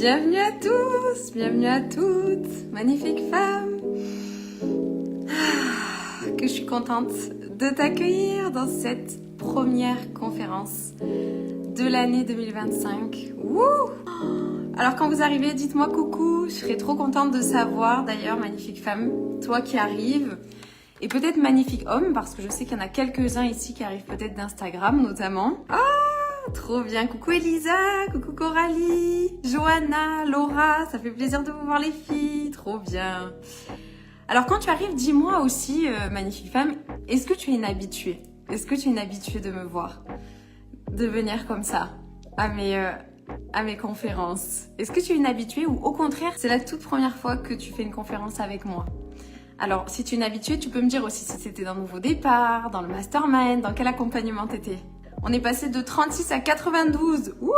Bienvenue à tous, bienvenue à toutes, magnifiques femmes. Que je suis contente de t'accueillir dans cette première conférence de l'année 2025. Wouh! Alors quand vous arrivez, dites-moi coucou, je serais trop contente de savoir d'ailleurs, magnifique femme, toi qui arrives, et peut-être magnifique homme, parce que je sais qu'il y en a quelques-uns ici qui arrivent peut-être d'Instagram notamment. Trop bien, coucou Elisa, coucou Coralie, Johanna, Laura, ça fait plaisir de vous voir les filles, trop bien. Alors quand tu arrives, dis-moi aussi, magnifique femme, est-ce que tu es une habituée? Est-ce que tu es une habituée de me voir? De venir comme ça, à mes conférences? Est-ce que tu es une habituée ou au contraire, c'est la toute première fois que tu fais une conférence avec moi? Alors, si tu es une habituée, tu peux me dire aussi si c'était dans le nouveau départ, dans le mastermind, dans quel accompagnement t'étais. On est passé de 36 à 92. Wouhou!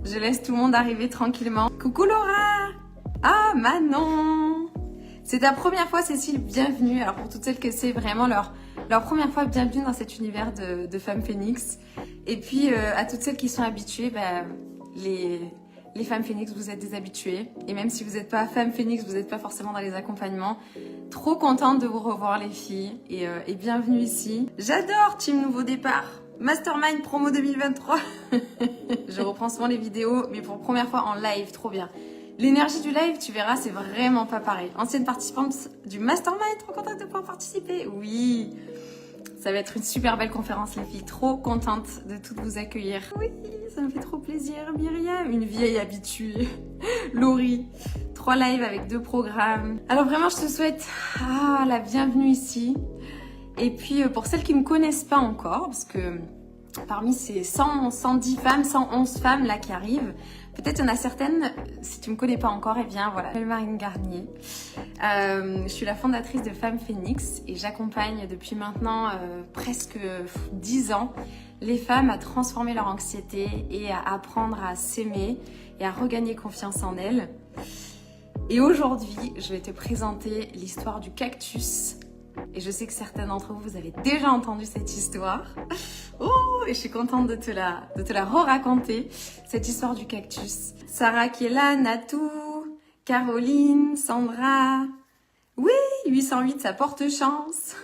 Je laisse tout le monde arriver tranquillement. Coucou Laura! Ah, Manon! C'est ta première fois, Cécile, bienvenue. Alors, pour toutes celles que c'est vraiment leur première fois, bienvenue dans cet univers de Femme Phoenix. Et puis, à toutes celles qui sont habituées, les Femmes Phoenix, vous êtes des habituées. Et même si vous n'êtes pas Femme Phoenix, vous n'êtes pas forcément dans les accompagnements. Trop contente de vous revoir, les filles. Et bienvenue ici. J'adore Team Nouveau Départ. Mastermind promo 2023. Je reprends souvent les vidéos, mais pour la première fois en live, trop bien. L'énergie du live, tu verras, c'est vraiment pas pareil. Ancienne participante du Mastermind, trop contente de pouvoir participer. Oui, ça va être une super belle conférence, les filles. Trop contente de toutes vous accueillir. Oui, ça me fait trop plaisir. Myriam, une vieille habituée. Laurie, 3 lives avec 2 programmes. Alors vraiment, je te souhaite la bienvenue ici. Et puis, pour celles qui ne me connaissent pas encore, parce que parmi ces 110 femmes, 111 femmes là qui arrivent, peut-être il y en a certaines, si tu ne me connais pas encore, eh bien voilà, je m'appelle Marine Garnier. Je suis la fondatrice de Femme Phoenix et j'accompagne depuis maintenant presque 10 ans les femmes à transformer leur anxiété et à apprendre à s'aimer et à regagner confiance en elles. Et aujourd'hui, je vais te présenter l'histoire du cactus. Et je sais que certains d'entre vous, vous avez déjà entendu cette histoire. Oh, et je suis contente de te la re-raconter, cette histoire du cactus. Sarah qui est là, Natou, Caroline, Sandra. Oui, 808, ça porte chance.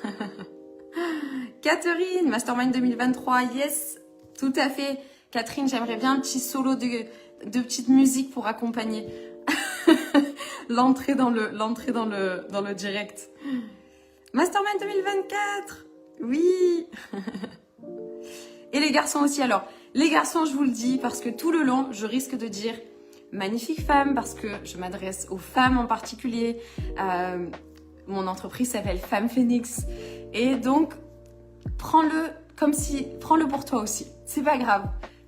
Catherine, Mastermind 2023, yes, tout à fait. Catherine, j'aimerais bien un petit solo de petite musique pour accompagner l'entrée dans le direct. Mastermind 2024, oui. Et les garçons aussi. Alors, les garçons, je vous le dis, parce que tout le long, je risque de dire magnifique femme, parce que je m'adresse aux femmes en particulier. Mon entreprise s'appelle Femme Phoenix. Et donc, prends-le pour toi aussi. C'est pas grave.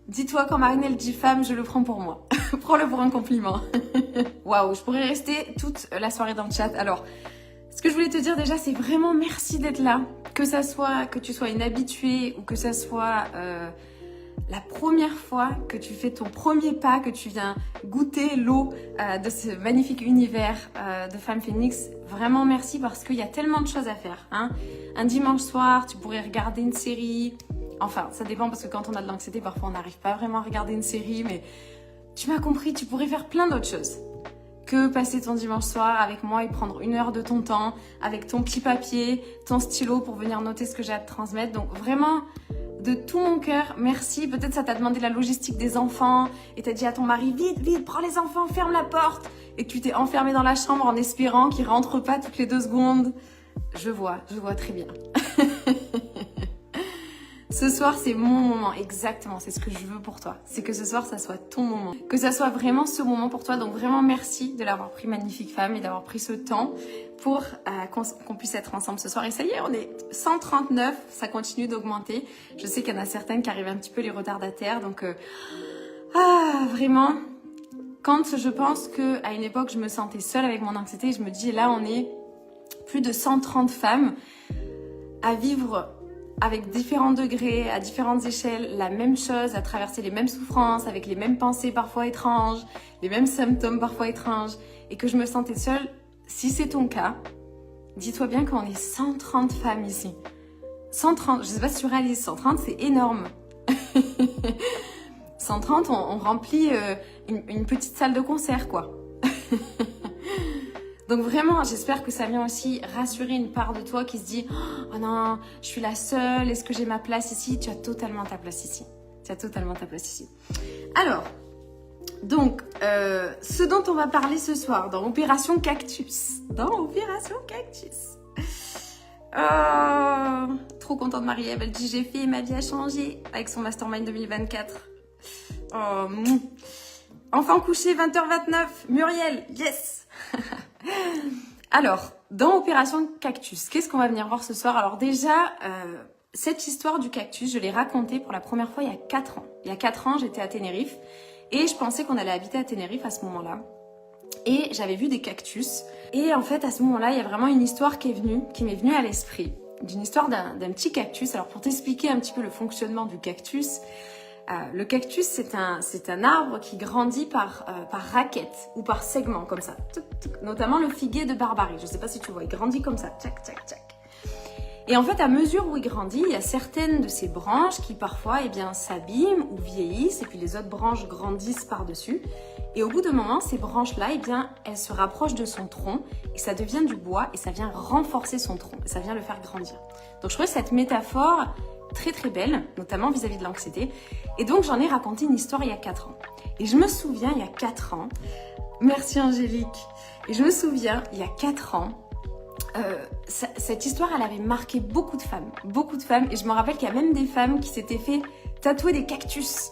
Dis-toi, quand Marine, elle dit femme, je le prends pour moi. Prends-le pour un compliment. Waouh, je pourrais rester toute la soirée dans le chat. Alors, ce que je voulais te dire déjà, c'est vraiment merci d'être là. Que tu sois une habituée ou que ça soit la première fois que tu fais ton premier pas, que tu viens goûter l'eau de ce magnifique univers de Femme Phoenix. Vraiment merci parce qu'il y a tellement de choses à faire. Hein. Un dimanche soir, tu pourrais regarder une série. Enfin, ça dépend parce que quand on a de l'anxiété, parfois on n'arrive pas vraiment à regarder une série. Mais tu m'as compris, tu pourrais faire plein d'autres choses que passer ton dimanche soir avec moi et prendre 1 heure de ton temps avec ton petit papier, ton stylo pour venir noter ce que j'ai à te transmettre. Donc vraiment, de tout mon cœur, merci. Peut-être ça t'a demandé la logistique des enfants et t'as dit à ton mari, vite, vite, prends les enfants, ferme la porte. Et que tu t'es enfermée dans la chambre en espérant qu'ils rentrent pas toutes les 2 secondes. Je vois très bien. Ce soir, c'est mon moment, exactement, c'est ce que je veux pour toi. C'est que ce soir, ça soit ton moment. Que ça soit vraiment ce moment pour toi. Donc vraiment, merci de l'avoir pris, magnifique femme, et d'avoir pris ce temps pour qu'on puisse être ensemble ce soir. Et ça y est, on est 139, ça continue d'augmenter. Je sais qu'il y en a certaines qui arrivent un petit peu les retardataires. Donc, vraiment, quand je pense qu'à une époque, je me sentais seule avec mon anxiété, je me dis, là, on est plus de 130 femmes à vivre avec différents degrés, à différentes échelles, la même chose, à traverser les mêmes souffrances, avec les mêmes pensées parfois étranges, les mêmes symptômes parfois étranges, et que je me sentais seule. Si c'est ton cas, dis-toi bien qu'on est 130 femmes ici. 130, je sais pas si tu réalises, 130 c'est énorme. 130, on remplit une petite salle de concert, quoi. Donc vraiment, j'espère que ça vient aussi rassurer une part de toi qui se dit « Oh non, je suis la seule, est-ce que j'ai ma place ici ?» Tu as totalement ta place ici. Tu as totalement ta place ici. Alors, donc, ce dont on va parler ce soir dans Opération Cactus. Trop contente de Marie-Ève, elle dit « J'ai fait, ma vie a changé » avec son Mastermind 2024. Enfant couché, 20h29, Muriel, yes. Alors, dans Opération Cactus, qu'est-ce qu'on va venir voir ce soir? Alors déjà, cette histoire du cactus, je l'ai racontée pour la première fois il y a 4 ans. Il y a 4 ans, j'étais à Tenerife et je pensais qu'on allait habiter à Tenerife à ce moment-là. Et j'avais vu des cactus. Et en fait, à ce moment-là, il y a vraiment une histoire qui m'est venue à l'esprit. D'une histoire d'un petit cactus. Alors, pour t'expliquer un petit peu le fonctionnement du cactus, le cactus, c'est un arbre qui grandit par raquette ou par segment, comme ça. Notamment le figuier de Barbarie. Je ne sais pas si tu vois, il grandit comme ça. Tchac, tchac, tchac. Et en fait, à mesure où il grandit, il y a certaines de ces branches qui parfois s'abîment ou vieillissent, et puis les autres branches grandissent par-dessus. Et au bout d'un moment, ces branches-là, elles se rapprochent de son tronc, et ça devient du bois, et ça vient renforcer son tronc, et ça vient le faire grandir. Donc je trouvais cette métaphore très très belle, notamment vis-à-vis de l'anxiété. Et donc j'en ai raconté une histoire il y a 4 ans. Et je me souviens, il y a 4 ans, merci Angélique, et je me souviens, il y a 4 ans, cette histoire, elle avait marqué beaucoup de femmes, et je me rappelle qu'il y a même des femmes qui s'étaient fait tatouer des cactus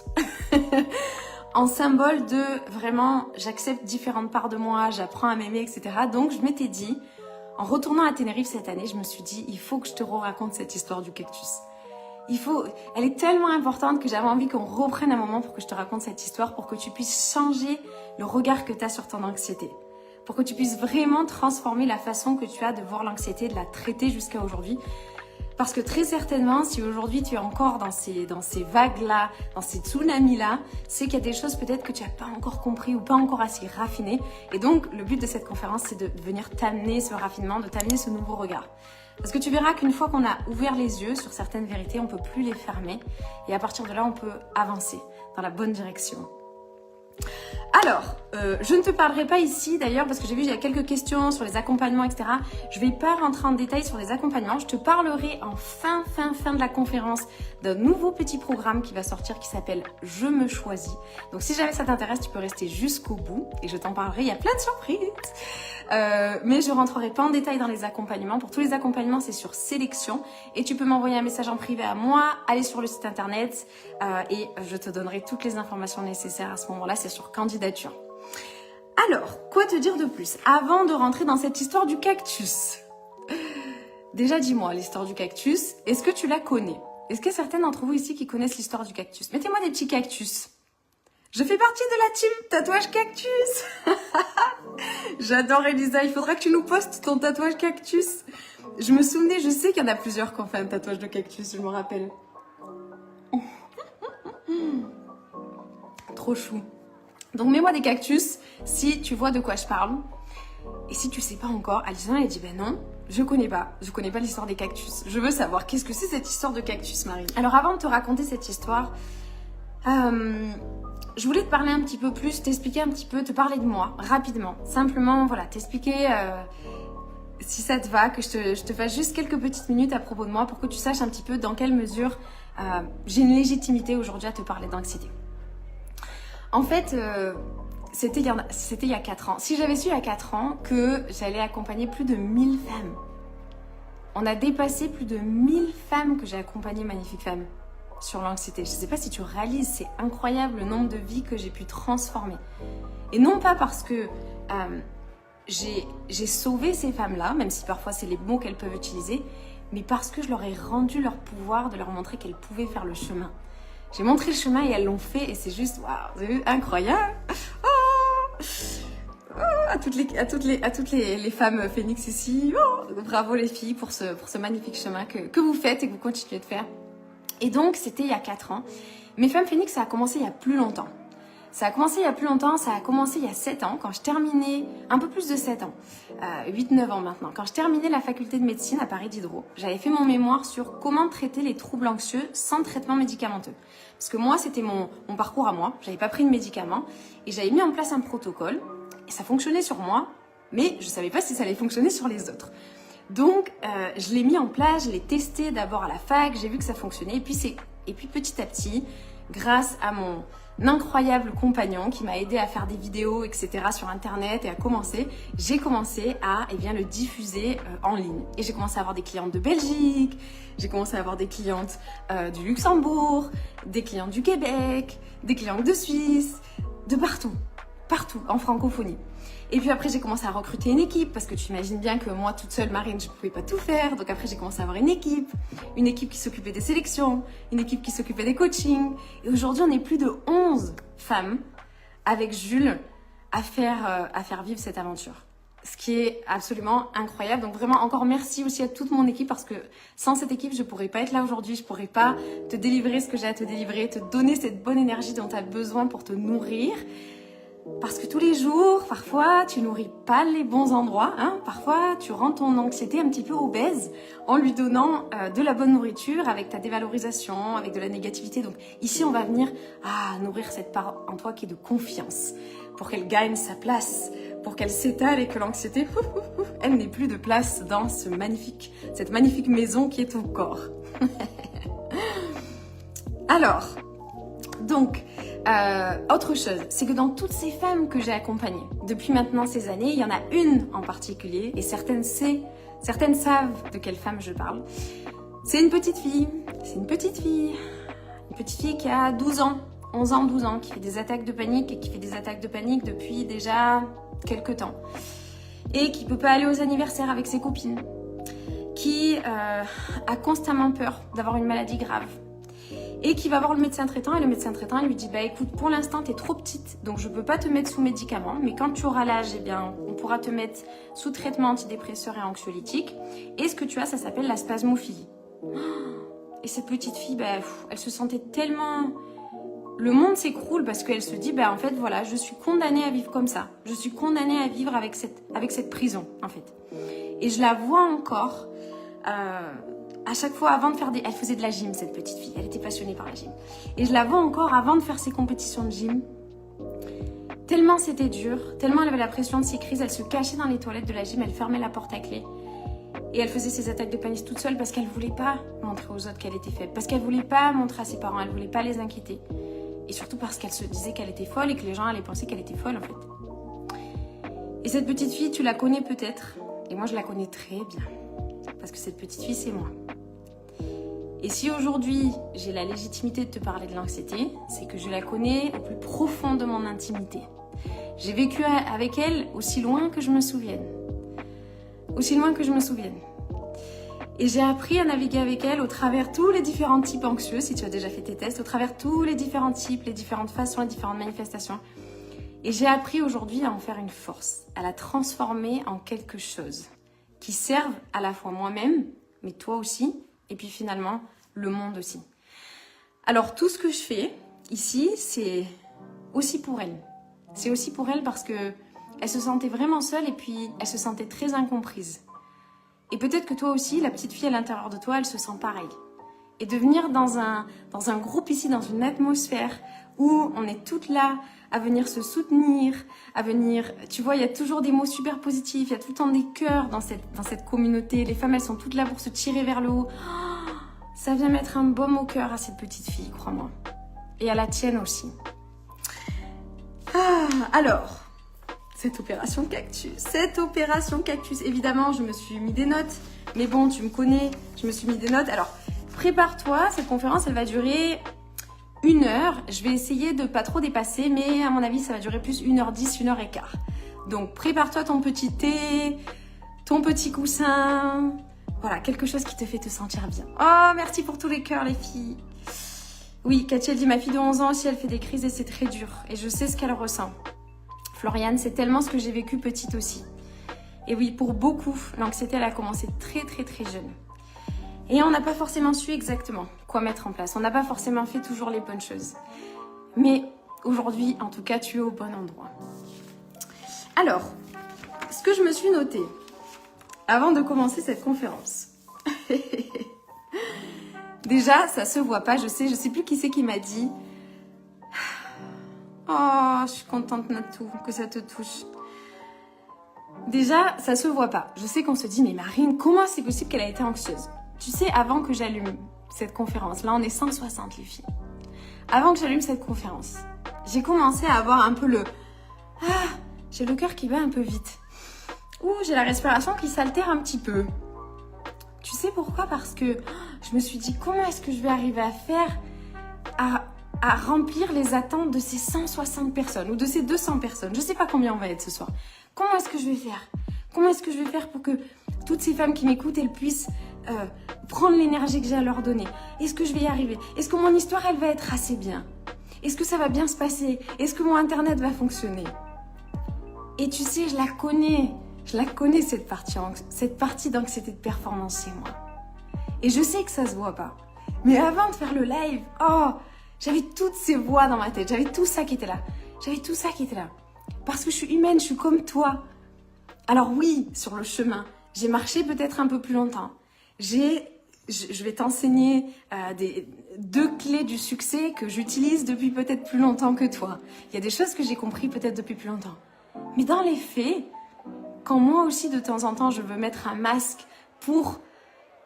en symbole de vraiment, j'accepte différentes parts de moi, j'apprends à m'aimer, etc. Donc je m'étais dit, en retournant à Tenerife cette année, je me suis dit, il faut que je te raconte cette histoire du cactus. Elle est tellement importante que j'avais envie qu'on reprenne un moment pour que je te raconte cette histoire, pour que tu puisses changer le regard que tu as sur ton anxiété. Pour que tu puisses vraiment transformer la façon que tu as de voir l'anxiété, de la traiter jusqu'à aujourd'hui. Parce que très certainement, si aujourd'hui tu es encore dans ces vagues-là, dans ces tsunamis-là, c'est qu'il y a des choses peut-être que tu n'as pas encore compris ou pas encore assez raffinées. Et donc, le but de cette conférence, c'est de venir t'amener ce raffinement, de t'amener ce nouveau regard. Parce que tu verras qu'une fois qu'on a ouvert les yeux sur certaines vérités, on ne peut plus les fermer. Et à partir de là, on peut avancer dans la bonne direction. Alors, je ne te parlerai pas ici d'ailleurs parce que j'ai vu qu'il y a quelques questions sur les accompagnements, etc. Je ne vais pas rentrer en détail sur les accompagnements. Je te parlerai en fin de la conférence d'un nouveau petit programme qui va sortir qui s'appelle « Je me choisis ». Donc si jamais ça t'intéresse, tu peux rester jusqu'au bout et je t'en parlerai. Il y a plein de surprises. Mais je ne rentrerai pas en détail dans les accompagnements. Pour tous les accompagnements, c'est sur sélection. Et tu peux m'envoyer un message en privé à moi, aller sur le site internet et je te donnerai toutes les informations nécessaires à ce moment-là. C'est sur candidature. Alors, quoi te dire de plus avant de rentrer dans cette histoire du cactus? Déjà, dis-moi l'histoire du cactus. Est-ce que tu la connais? Est-ce qu'il y a certaines d'entre vous ici qui connaissent l'histoire du cactus? Mettez-moi des petits cactus. Je fais partie de la team tatouage cactus. J'adore Elisa, il faudra que tu nous postes ton tatouage cactus. Je me souvenais, je sais qu'il y en a plusieurs qui ont fait un tatouage de cactus, je me rappelle. Trop chou. Donc mets-moi des cactus si tu vois de quoi je parle. Et si tu sais pas encore, Alison elle dit ben non, je connais pas l'histoire des cactus. Je veux savoir qu'est-ce que c'est cette histoire de cactus, Marie. Alors avant de te raconter cette histoire, je voulais te parler un petit peu plus, t'expliquer un petit peu, te parler de moi, rapidement. Simplement, voilà, t'expliquer, si ça te va, que je te fasse juste quelques petites minutes à propos de moi pour que tu saches un petit peu dans quelle mesure j'ai une légitimité aujourd'hui à te parler d'anxiété. En fait, c'était il y a 4 ans. Si j'avais su il y a 4 ans que j'allais accompagner plus de 1000 femmes. On a dépassé plus de 1000 femmes que j'ai accompagnées, magnifiques femmes, sur l'anxiété. Je ne sais pas si tu réalises, c'est incroyable le nombre de vies que j'ai pu transformer. Et non pas parce que j'ai sauvé ces femmes-là, même si parfois c'est les mots qu'elles peuvent utiliser, mais parce que je leur ai rendu leur pouvoir de leur montrer qu'elles pouvaient faire le chemin. J'ai montré le chemin et elles l'ont fait et c'est juste, waouh, vous avez vu, incroyable. À toutes les femmes phénix ici, bravo les filles pour ce magnifique chemin que vous faites et que vous continuez de faire. Et donc, c'était il y a 4 ans. Mais Femmes Phoenix, ça a commencé il y a plus longtemps. Ça a commencé il y a plus longtemps, ça a commencé il y a 7 ans, quand je terminais, un peu plus de 7 ans, 8-9 ans maintenant, quand je terminais la faculté de médecine à Paris Diderot, j'avais fait mon mémoire sur comment traiter les troubles anxieux sans traitement médicamenteux. Parce que moi, c'était mon parcours à moi, j'avais pas pris de médicaments, et j'avais mis en place un protocole, et ça fonctionnait sur moi, mais je savais pas si ça allait fonctionner sur les autres. Donc, je l'ai mis en place, je l'ai testé d'abord à la fac, j'ai vu que ça fonctionnait, et puis petit à petit, grâce à mon incroyable compagnon qui m'a aidé à faire des vidéos, etc. sur internet et à commencer, j'ai commencé à le diffuser en ligne. Et j'ai commencé à avoir des clientes de Belgique, j'ai commencé à avoir des clientes du Luxembourg, des clientes du Québec, des clientes de Suisse, de partout, en francophonie. Et puis après, j'ai commencé à recruter une équipe parce que tu imagines bien que moi, toute seule, Marine, je ne pouvais pas tout faire. Donc après, j'ai commencé à avoir une équipe qui s'occupait des sélections, une équipe qui s'occupait des coachings. Et aujourd'hui, on est plus de 11 femmes avec Jules à faire vivre cette aventure. Ce qui est absolument incroyable. Donc vraiment, encore merci aussi à toute mon équipe parce que sans cette équipe, je ne pourrais pas être là aujourd'hui. Je ne pourrais pas te délivrer ce que j'ai à te délivrer, te donner cette bonne énergie dont tu as besoin pour te nourrir. Parce que tous les jours, parfois, tu nourris pas les bons endroits. Parfois, tu rends ton anxiété un petit peu obèse en lui donnant de la bonne nourriture avec ta dévalorisation, avec de la négativité. Donc ici, on va venir nourrir cette part en toi qui est de confiance pour qu'elle gagne sa place, pour qu'elle s'étale et que l'anxiété, elle n'ait plus de place dans cette magnifique maison qui est ton corps. Alors, donc... autre chose, c'est que dans toutes ces femmes que j'ai accompagnées depuis maintenant ces années, il y en a une en particulier, et certaines savent de quelle femme je parle. C'est une petite fille qui a 12 ans, 11 ans, 12 ans, qui fait des attaques de panique et qui fait des attaques de panique depuis déjà quelques temps. Et qui peut pas aller aux anniversaires avec ses copines, qui a constamment peur d'avoir une maladie grave. Et qui va voir le médecin traitant et le médecin traitant lui dit écoute, pour l'instant tu es trop petite donc je peux pas te mettre sous médicaments, mais quand tu auras l'âge on pourra te mettre sous traitement antidépresseur et anxiolytique, et ce que tu as ça s'appelle la spasmophilie. Et cette petite fille elle se sentait tellement, le monde s'écroule parce qu'elle se dit en fait voilà, je suis condamnée à vivre comme ça, je suis condamnée à vivre avec cette prison en fait. Et je la vois encore à chaque fois, avant de faire elle faisait de la gym, cette petite fille. Elle était passionnée par la gym. Et je la vois encore avant de faire ses compétitions de gym. Tellement c'était dur, tellement elle avait la pression de ses crises, elle se cachait dans les toilettes de la gym, elle fermait la porte à clé. Et elle faisait ses attaques de panique toute seule parce qu'elle voulait pas montrer aux autres qu'elle était faible. Parce qu'elle voulait pas montrer à ses parents, elle voulait pas les inquiéter. Et surtout parce qu'elle se disait qu'elle était folle et que les gens allaient penser qu'elle était folle en fait. Et cette petite fille, tu la connais peut-être. Et moi, je la connais très bien. Parce que cette petite fille, c'est moi. Et si aujourd'hui, j'ai la légitimité de te parler de l'anxiété, c'est que je la connais au plus profond de mon intimité. J'ai vécu avec elle aussi loin que je me souvienne. Aussi loin que je me souvienne. Et j'ai appris à naviguer avec elle au travers tous les différents types anxieux, si tu as déjà fait tes tests, au travers tous les différents types, les différentes façons, les différentes manifestations. Et j'ai appris aujourd'hui à en faire une force, à la transformer en quelque chose qui serve à la fois moi-même, mais toi aussi, et puis finalement, le monde aussi. Alors, tout ce que je fais ici, c'est aussi pour elle. C'est aussi pour elle parce que elle se sentait vraiment seule et puis elle se sentait très incomprise. Et peut-être que toi aussi, la petite fille à l'intérieur de toi, elle se sent pareil. Et de venir dans un groupe ici, dans une atmosphère où on est toutes là à venir se soutenir, à venir... Tu vois, il y a toujours des mots super positifs, il y a tout le temps des cœurs dans cette communauté. Les femmes, elles sont toutes là pour se tirer vers le haut. Oh, ça vient mettre un baume au cœur à cette petite fille, crois-moi. Et à la tienne aussi. Alors, cette opération cactus, évidemment, je me suis mis des notes. Mais bon, tu me connais, je me suis mis des notes. Alors, prépare-toi, cette conférence, elle va durer 1 heure. Je vais essayer de pas trop dépasser, mais à mon avis, ça va durer plus 1h10, 1h15. Donc, prépare-toi ton petit thé, ton petit coussin. Voilà, quelque chose qui te fait te sentir bien. Oh, merci pour tous les cœurs, les filles. Oui, Cathy, elle dit, ma fille de 11 ans aussi, elle fait des crises et c'est très dur. Et je sais ce qu'elle ressent. Floriane, c'est tellement ce que j'ai vécu petite aussi. Et oui, pour beaucoup, l'anxiété, elle a commencé très, très, très jeune. Et on n'a pas forcément su exactement quoi mettre en place. On n'a pas forcément fait toujours les bonnes choses. Mais aujourd'hui, en tout cas, tu es au bon endroit. Alors, ce que je me suis noté avant de commencer cette conférence. Déjà, ça se voit pas, je sais plus qui c'est qui m'a dit. Oh, je suis contente, Natou, que ça te touche. Déjà, ça se voit pas. Je sais qu'on se dit, mais Marine, comment c'est possible qu'elle a été anxieuse? Tu sais, avant que j'allume cette conférence, là on est 160 les filles. Avant que j'allume cette conférence, j'ai commencé à avoir un peu le... Ah, j'ai le cœur qui bat un peu vite. Ouh, j'ai la respiration qui s'altère un petit peu. Tu sais pourquoi? Parce que je me suis dit, comment est-ce que je vais arriver à faire, à remplir les attentes de ces 160 personnes ou de ces 200 personnes. Je sais pas combien on va être ce soir. Comment est-ce que je vais faire? Comment est-ce que je vais faire pour que toutes ces femmes qui m'écoutent, elles puissent prendre l'énergie que j'ai à leur donner? Est-ce que je vais y arriver? Est-ce que mon histoire, elle va être assez bien? Est-ce que ça va bien se passer? Est-ce que mon internet va fonctionner? Et tu sais, je la connais cette partie d'anxiété de performance chez moi. Et je sais que ça se voit pas. Mais avant de faire le live, oh, j'avais toutes ces voix dans ma tête, j'avais tout ça qui était là. Parce que je suis humaine, je suis comme toi. Alors oui, sur le chemin, j'ai marché peut-être un peu plus longtemps. Je vais t'enseigner 2 clés du succès que j'utilise depuis peut-être plus longtemps que toi. Il y a des choses que j'ai compris peut-être depuis plus longtemps. Mais dans les faits, quand moi aussi de temps en temps je veux mettre un masque pour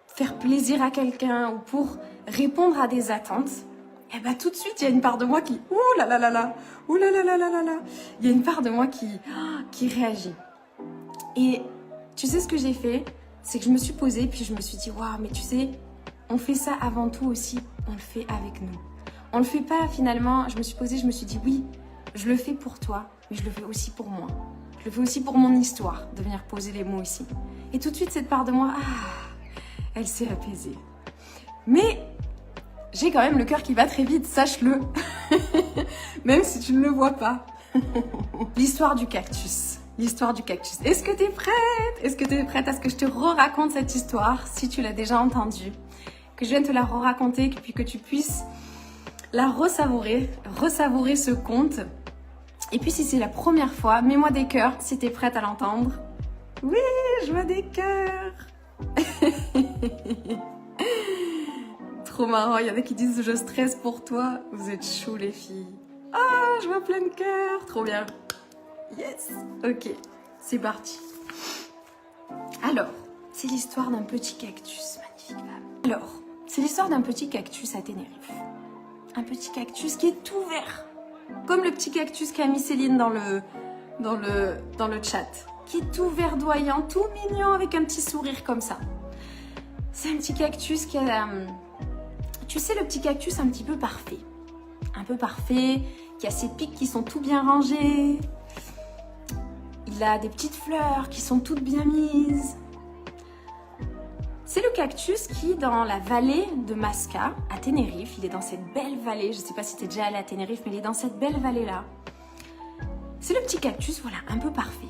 faire plaisir à quelqu'un ou pour répondre à des attentes, et ben tout de suite il y a une part de moi qui ouh là là là là, ouh là là là là là là, il y a une part de moi qui réagit. Et tu sais ce que j'ai fait, c'est que je me suis posée puis je me suis dit waouh, mais tu sais, on fait ça avant tout aussi, on le fait avec nous. On le fait pas finalement. Je me suis posée, je me suis dit oui, je le fais pour toi, mais je le fais aussi pour moi. Je le fais aussi pour mon histoire, de venir poser les mots ici. Et tout de suite, cette part de moi, elle s'est apaisée. Mais j'ai quand même le cœur qui bat très vite, sache-le. Même si tu ne le vois pas. L'histoire du cactus. L'histoire du cactus. Est-ce que tu es prête? Est-ce que tu es prête à ce que je te re-raconte cette histoire, si tu l'as déjà entendue? Que je vienne te la re-raconter, puis que tu puisses la ressavourer ce conte. Et puis si c'est la première fois, mets-moi des cœurs si tu es prête à l'entendre. Oui, je vois des cœurs. Trop marrant, il y en a qui disent je stresse pour toi. Vous êtes chou les filles. Ah, je vois plein de cœurs. Trop bien. Yes. Ok, c'est parti. Alors, c'est l'histoire d'un petit cactus. Magnifique femme. Alors, c'est l'histoire d'un petit cactus à Tenerife. Un petit cactus qui est tout vert. Comme le petit cactus qu'a mis Céline dans le chat. Qui est tout verdoyant, tout mignon, avec un petit sourire comme ça. C'est un petit cactus qui a... tu sais, le petit cactus un petit peu parfait. Un peu parfait, qui a ses pics qui sont tout bien rangés. Il a des petites fleurs qui sont toutes bien mises. C'est le cactus qui, dans la vallée de Masca, à Tenerife, il est dans cette belle vallée, je ne sais pas si tu es déjà allé à Tenerife, mais il est dans cette belle vallée-là. C'est le petit cactus, voilà, un peu parfait.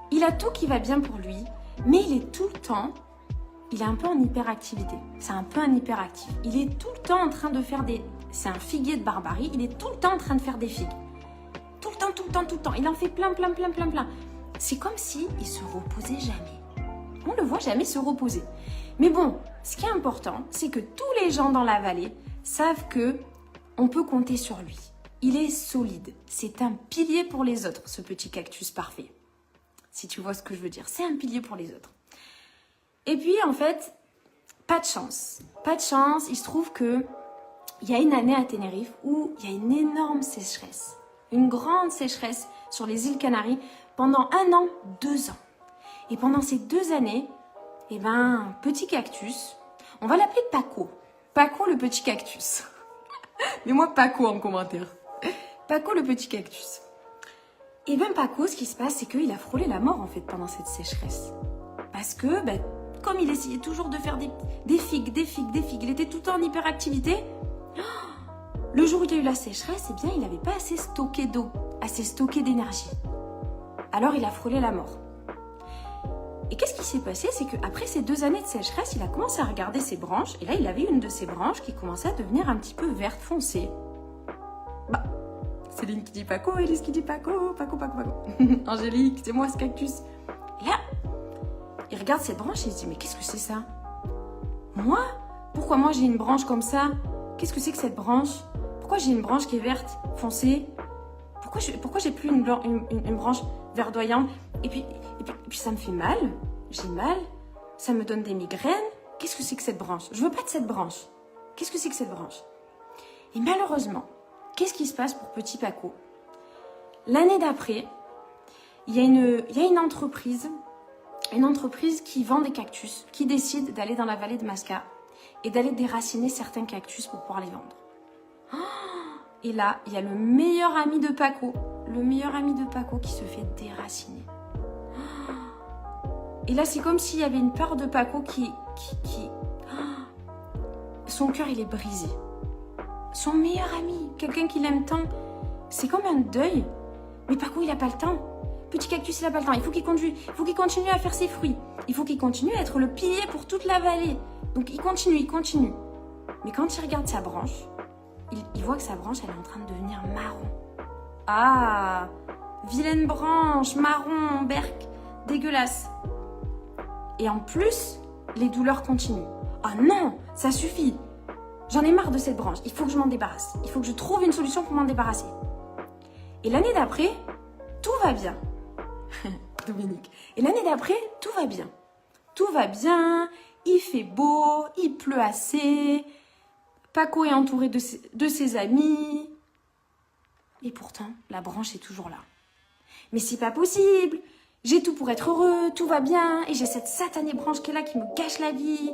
Il a tout qui va bien pour lui, mais il est tout le temps, il est un peu en hyperactivité. C'est un peu un hyperactif. Il est tout le temps en train de faire des... C'est un figuier de barbarie, il est tout le temps en train de faire des figues. Tout le temps, tout le temps, tout le temps. Il en fait plein. C'est comme si il se reposait jamais. On ne le voit jamais se reposer. Mais bon, ce qui est important, c'est que tous les gens dans la vallée savent que on peut compter sur lui. Il est solide. C'est un pilier pour les autres, ce petit cactus parfait. Si tu vois ce que je veux dire, c'est un pilier pour les autres. Et puis, en fait, pas de chance. Pas de chance, il se trouve que il y a une année à Tenerife où il y a une énorme sécheresse. Une grande sécheresse sur les îles Canaries pendant 1 an, 2 ans. Et pendant ces 2 années, eh ben, petit cactus, on va l'appeler Paco. Paco le petit cactus. Mets-moi Paco en commentaire. Paco le petit cactus. Et ben Paco, ce qui se passe, c'est qu'il a frôlé la mort en fait pendant cette sécheresse. Parce que, ben, comme il essayait toujours de faire des figues, il était tout le temps en hyperactivité. Le jour où il y a eu la sécheresse, eh bien, il n'avait pas assez stocké d'eau, assez stocké d'énergie. Alors il a frôlé la mort. Et qu'est-ce qui s'est passé? C'est qu'après ces 2 années de sécheresse, il a commencé à regarder ses branches. Et là, il avait une de ses branches qui commençait à devenir un petit peu verte foncée. Bah, Céline qui dit Paco, Élise qui dit Paco, Paco. Angélique, c'est moi ce cactus. Et là, il regarde cette branche et il se dit, mais qu'est-ce que c'est ça? Moi? Pourquoi moi j'ai une branche comme ça? Qu'est-ce que c'est que cette branche? Pourquoi j'ai une branche qui est verte, foncée? Pourquoi j'ai plus une branche verdoyante? Et puis ça me fait mal, j'ai mal, ça me donne des migraines. Qu'est-ce que c'est que cette branche? Je veux pas de cette branche. Qu'est-ce que c'est que cette branche? Et malheureusement, qu'est-ce qui se passe pour petit Paco? L'année d'après, il y a une entreprise qui vend des cactus, qui décide d'aller dans la vallée de Masca et d'aller déraciner certains cactus pour pouvoir les vendre. Et là, il y a le meilleur ami de Paco qui se fait déraciner. Et là, c'est comme s'il y avait une part de Paco qui son cœur, il est brisé. Son meilleur ami, quelqu'un qu'il aime tant, c'est comme un deuil. Mais Paco, il n'a pas le temps. Petit cactus, il n'a pas le temps. Il faut qu'il continue à faire ses fruits. Il faut qu'il continue à être le pilier pour toute la vallée. Donc, il continue. Mais quand il regarde sa branche, il voit que sa branche, elle est en train de devenir marron. Ah, vilaine branche, marron, berk, dégueulasse. Et en plus, les douleurs continuent. Ah non, ça suffit. J'en ai marre de cette branche. Il faut que je m'en débarrasse. Il faut que je trouve une solution pour m'en débarrasser. Et l'année d'après, tout va bien. Dominique. Et l'année d'après, tout va bien. Tout va bien, il fait beau, il pleut assez. Paco est entouré de ses amis. Et pourtant, la branche est toujours là. Mais c'est pas possible. J'ai tout pour être heureux, tout va bien. Et j'ai cette satanée branche qui est là, qui me gâche la vie.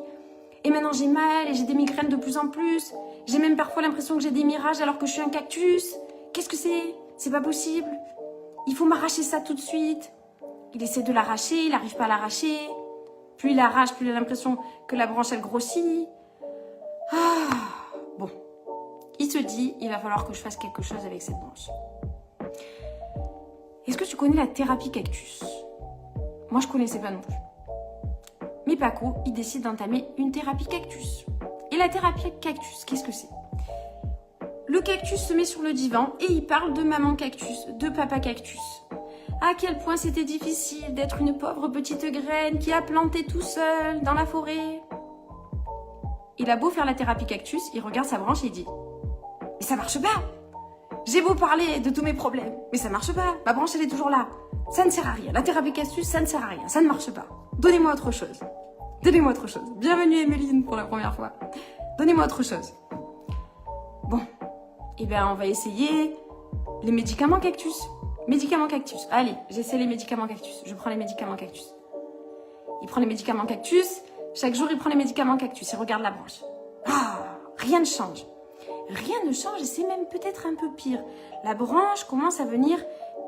Et maintenant j'ai mal et j'ai des migraines de plus en plus. J'ai même parfois l'impression que j'ai des mirages alors que je suis un cactus. Qu'est-ce que c'est? C'est pas possible. Il faut m'arracher ça tout de suite. Il essaie de l'arracher, il n'arrive pas à l'arracher. Plus il arrache, plus il a l'impression que la branche elle grossit. Bon. Il se dit, il va falloir que je fasse quelque chose avec cette branche. Est-ce que tu connais la thérapie cactus? Moi je connaissais pas non plus. Mais Paco, il décide d'entamer une thérapie cactus. Et la thérapie cactus, qu'est-ce que c'est? Le cactus se met sur le divan et il parle de maman cactus, de papa cactus. À quel point c'était difficile d'être une pauvre petite graine qui a planté tout seul dans la forêt. Il a beau faire la thérapie cactus, il regarde sa branche et il dit « Mais ça marche pas! J'ai beau parler de tous mes problèmes, mais ça marche pas. Ma branche, elle est toujours là. Ça ne sert à rien. La thérapie cactus, ça ne sert à rien. Ça ne marche pas. Donnez-moi autre chose. Donnez-moi autre chose. Bienvenue Emeline pour la première fois. Donnez-moi autre chose. » Bon, eh bien on va essayer les médicaments cactus. Médicaments cactus. Allez, j'essaie les médicaments cactus. Je prends les médicaments cactus. Il prend les médicaments cactus. Chaque jour, il prend les médicaments cactus. Il regarde la branche. Rien ne change. Rien ne change et c'est même peut-être un peu pire. La branche commence à venir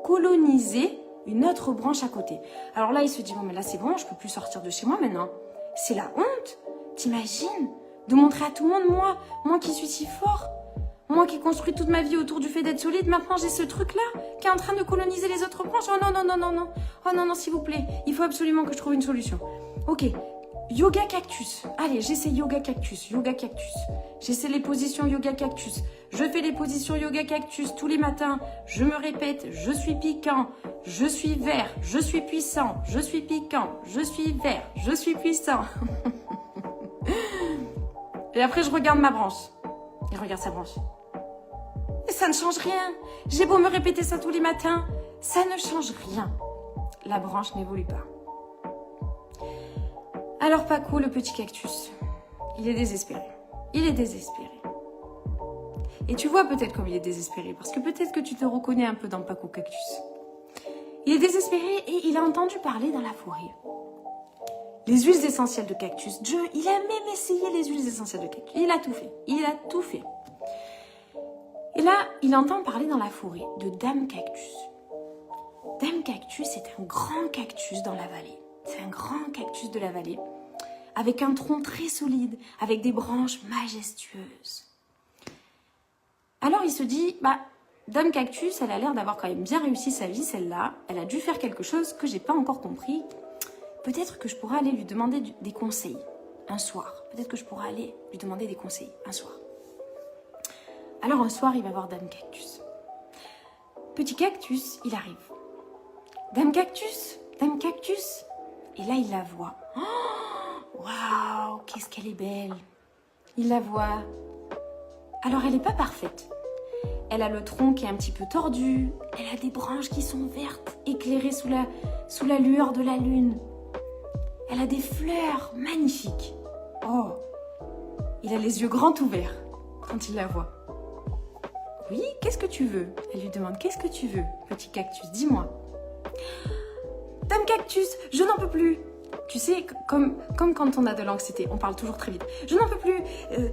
coloniser une autre branche à côté. Alors là, il se dit, bon, mais là, c'est bon, je peux plus sortir de chez moi maintenant. C'est la honte. T'imagines? De montrer à tout le monde, moi qui suis si fort. Moi qui construis toute ma vie autour du fait d'être solide, maintenant j'ai ce truc-là qui est en train de coloniser les autres branches. Oh non, non, non, non, non. Oh non, non, s'il vous plaît. Il faut absolument que je trouve une solution. Ok. Yoga cactus. Allez, j'essaie yoga cactus. Yoga cactus. J'essaie les positions yoga cactus. Je fais les positions yoga cactus tous les matins. Je me répète, je suis piquant, je suis vert, je suis puissant, je suis piquant, je suis vert, je suis puissant. Et après, je regarde ma branche. Il regarde sa branche. Et ça ne change rien. J'ai beau me répéter ça tous les matins, ça ne change rien. La branche n'évolue pas. Alors Paco, le petit cactus, il est désespéré. Il est désespéré. Et tu vois peut-être comme il est désespéré, parce que peut-être que tu te reconnais un peu dans Paco cactus. Il est désespéré et il a entendu parler dans la forêt. Les huiles essentielles de cactus. Il a même essayé les huiles essentielles de cactus. Il a tout fait. Il a tout fait. Et là, il entend parler dans la forêt de Dame Cactus. Dame Cactus est un grand cactus dans la vallée. C'est un grand cactus de la vallée, avec un tronc très solide, avec des branches majestueuses. Alors il se dit, Dame Cactus, elle a l'air d'avoir quand même bien réussi sa vie, celle-là. Elle a dû faire quelque chose que j'ai pas encore compris. Peut-être que je pourrais aller lui demander des conseils un soir. Peut-être que je pourrais aller lui demander des conseils un soir. Alors un soir, il va voir Dame Cactus. Petit Cactus, il arrive. Dame Cactus, Dame Cactus. Et là, il la voit. Oh, waouh, qu'est-ce qu'elle est belle. Il la voit. Alors, elle n'est pas parfaite. Elle a le tronc qui est un petit peu tordu. Elle a des branches qui sont vertes, éclairées sous la lueur de la lune. Elle a des fleurs magnifiques. Oh, il a les yeux grands ouverts quand il la voit. Oui, qu'est-ce que tu veux? Elle lui demande, qu'est-ce que tu veux, petit cactus, dis-moi. Dame Cactus, je n'en peux plus. Tu sais, comme quand on a de l'anxiété, on parle toujours très vite. Je n'en peux plus.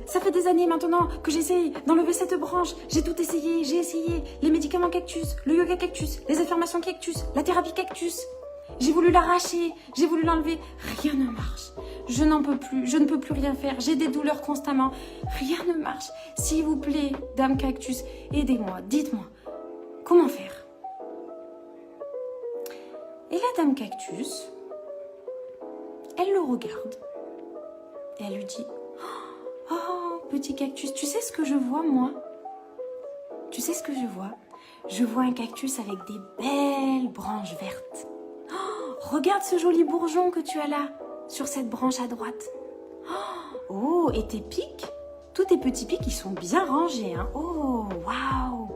Ça fait des années maintenant que j'essaye d'enlever cette branche. J'ai tout essayé, j'ai essayé. Les médicaments cactus, le yoga cactus, les affirmations cactus, la thérapie cactus. J'ai voulu l'arracher, j'ai voulu l'enlever. Rien ne marche. Je n'en peux plus, je ne peux plus rien faire. J'ai des douleurs constamment. Rien ne marche. S'il vous plaît, Dame Cactus, aidez-moi, dites-moi. Comment faire? Et la Dame Cactus, elle le regarde et elle lui dit « Oh, petit cactus, tu sais ce que je vois, moi? Tu sais ce que je vois? Je vois un cactus avec des belles branches vertes. Oh, regarde ce joli bourgeon que tu as là, sur cette branche à droite. Oh, et tes pics, tous tes petits pics, ils sont bien rangés. Hein? Oh, waouh!